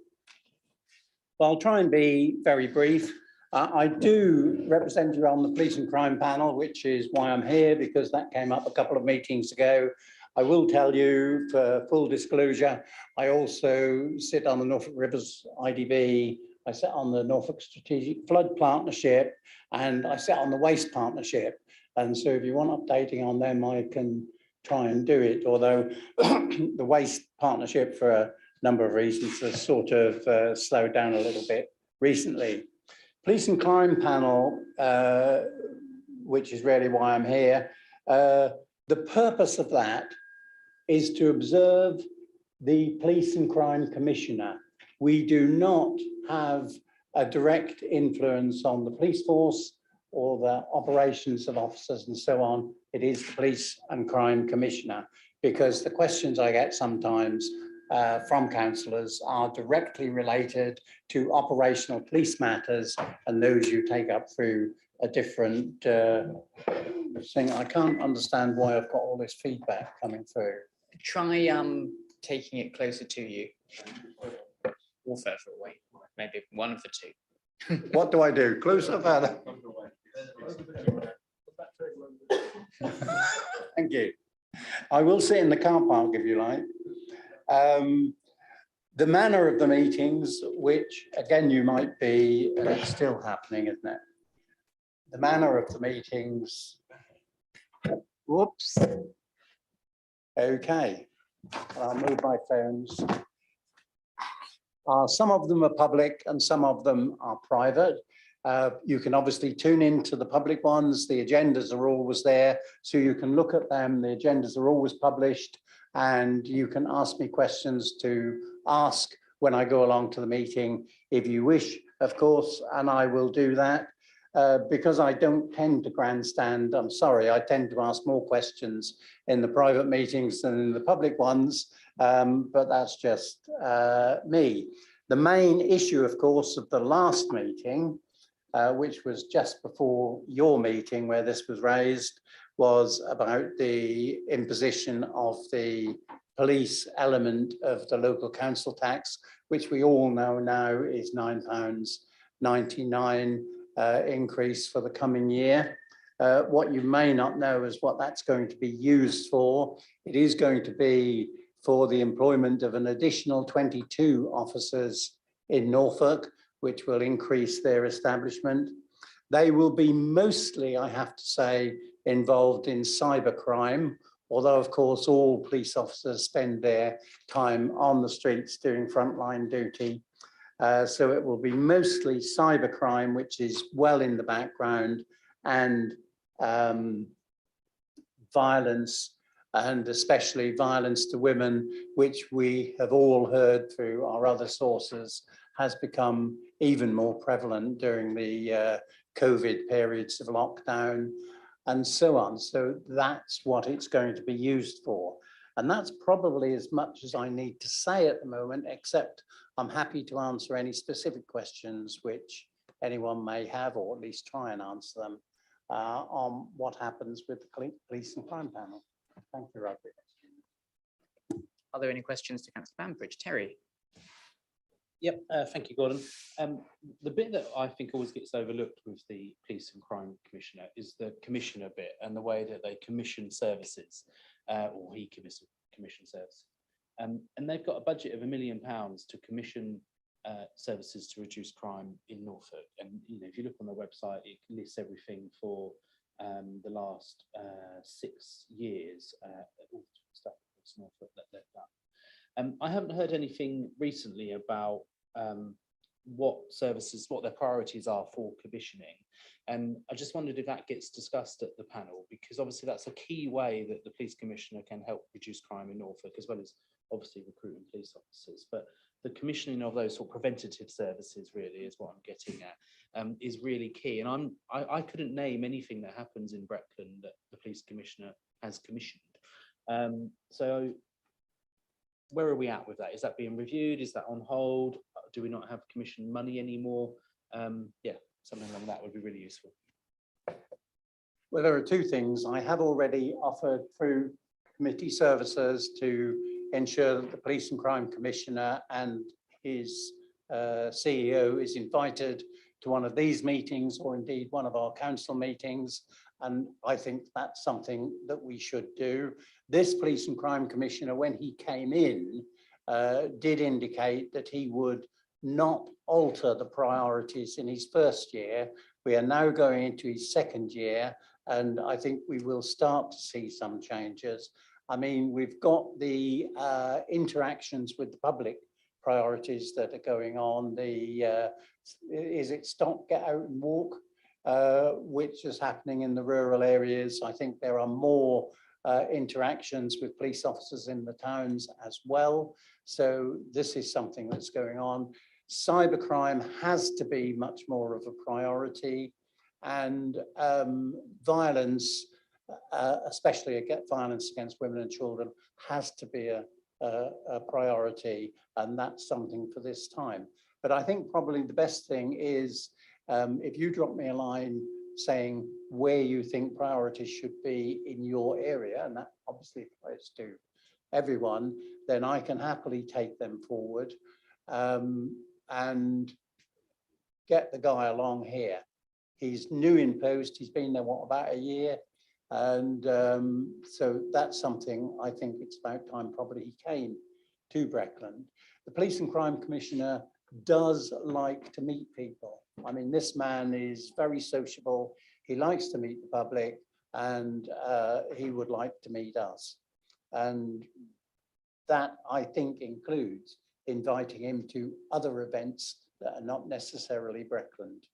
Well, I'll try and be very brief. I do represent you on the Police and Crime panel, which is why I'm here, because that came up a couple of meetings ago. I will tell you, for full disclosure, I also sit on the Norfolk Rivers IDB, I sit on the Norfolk Strategic Flood Partnership, and I sit on the Waste Partnership. And so if you want updating on them, I can try and do it, although the Waste Partnership, for a number of reasons, has sort of slowed down a little bit recently. Police and Crime panel, which is really why I'm here, the purpose of that is to observe the Police and Crime Commissioner. We do not have a direct influence on the police force or the operations of officers and so on. It is the Police and Crime Commissioner, because the questions I get sometimes from councillors are directly related to operational police matters, and those you take up through a different thing. I can't understand why I've got all this feedback coming through. Try taking it closer to you or further away, maybe one of the two. What do I do? Closer, further? Thank you. I will sit in the car park if you like. The manner of the meetings, which again you might be, and it's still happening, isn't it? The manner of the meetings. Whoops. Okay, I'll move my phones. Some of them are public and some of them are private. You can obviously tune into the public ones. The agendas are always there, so you can look at them. The agendas are always published, and you can ask me questions to ask when I go along to the meeting, if you wish, of course, and I will do that. Because I don't tend to grandstand, I'm sorry, I tend to ask more questions in the private meetings than in the public ones, but that's just me. The main issue, of course, of the last meeting, which was just before your meeting where this was raised, was about the imposition of the police element of the local council tax, which we all know now is £9.99 increase for the coming year. What you may not know is what that's going to be used for. It is going to be for the employment of an additional 22 officers in Norfolk, which will increase their establishment. They will be mostly, I have to say, involved in cybercrime, although of course all police officers spend their time on the streets doing frontline duty. So it will be mostly cybercrime, which is well in the background, and violence, and especially violence to women, which we have all heard through our other sources, has become even more prevalent during the COVID periods of lockdown and so on. So that's what it's going to be used for. And that's probably as much as I need to say at the moment, except I'm happy to answer any specific questions which anyone may have, or at least try and answer them on what happens with the Police and Crime panel. Thank you, Robbie. Are there any questions to Councillor Bambridge? Terry? Yep, thank you, Gordon. The bit that I think always gets overlooked with the Police and Crime Commissioner is the commissioner bit and the way that they commission services, or he commission services. And they've got a budget of £1 million to commission services to reduce crime in Norfolk. And if you look on their website, it lists everything for the last 6 years, all stuff across Norfolk that they've done. I haven't heard anything recently about what their priorities are for commissioning. And I just wondered if that gets discussed at the panel, because obviously that's a key way that the police commissioner can help reduce crime in Norfolk, as well as obviously recruiting police officers. But the commissioning of those sort of preventative services really is what I'm getting at, is really key. And I couldn't name anything that happens in Breckland that the police commissioner has commissioned. So where are we at with that? Is that being reviewed? Is that on hold? Do we not have commission money anymore? Yeah, something like that would be really useful. Well, there are two things. I have already offered through committee services to ensure that the Police and Crime Commissioner and his CEO is invited to one of these meetings, or indeed one of our council meetings. And I think that's something that we should do. This Police and Crime Commissioner, when he came in, did indicate that he would not alter the priorities in his first year. We are now going into his second year, and I think we will start to see some changes. I mean, we've got the interactions with the public priorities that are going on. Is it stop, get out and walk, which is happening in the rural areas. I think there are more interactions with police officers in the towns as well. So this is something that's going on. Cybercrime has to be much more of a priority, and violence, especially violence against women and children, has to be a priority, and that's something for this time. But I think probably the best thing is if you drop me a line saying where you think priorities should be in your area, and that obviously applies to everyone, then I can happily take them forward and get the guy along here. He's new in post, he's been there, what, about a year? And so that's something I think it's about time probably he came to Breckland. The Police and Crime Commissioner does like to meet people. I mean, this man is very sociable. He likes to meet the public, and he would like to meet us. And that, I think, includes inviting him to other events that are not necessarily Breckland.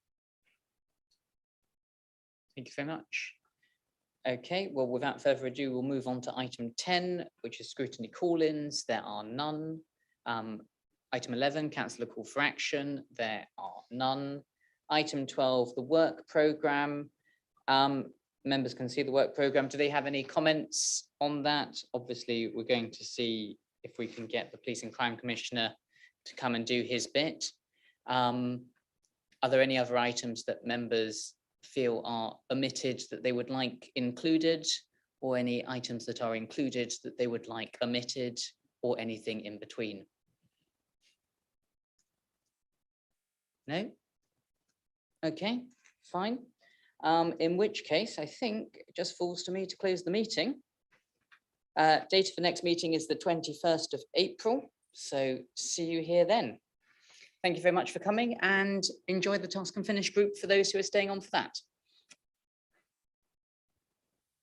Thank you very much. Okay, well, without further ado, we'll move on to item 10, which is scrutiny call-ins. There are none. Item 11, councillor call for action. There are none. Item 12, the work programme. Members can see the work programme. Do they have any comments on that? Obviously, we're going to see if we can get the Police and Crime Commissioner to come and do his bit. Are there any other items that members feel are omitted that they would like included, or any items that are included that they would like omitted, or anything in between? No? Okay, fine. In which case, I think it just falls to me to close the meeting. Date for next meeting is the 21st of April. So see you here then. Thank you very much for coming, and enjoy the Task and Finish group for those who are staying on for that.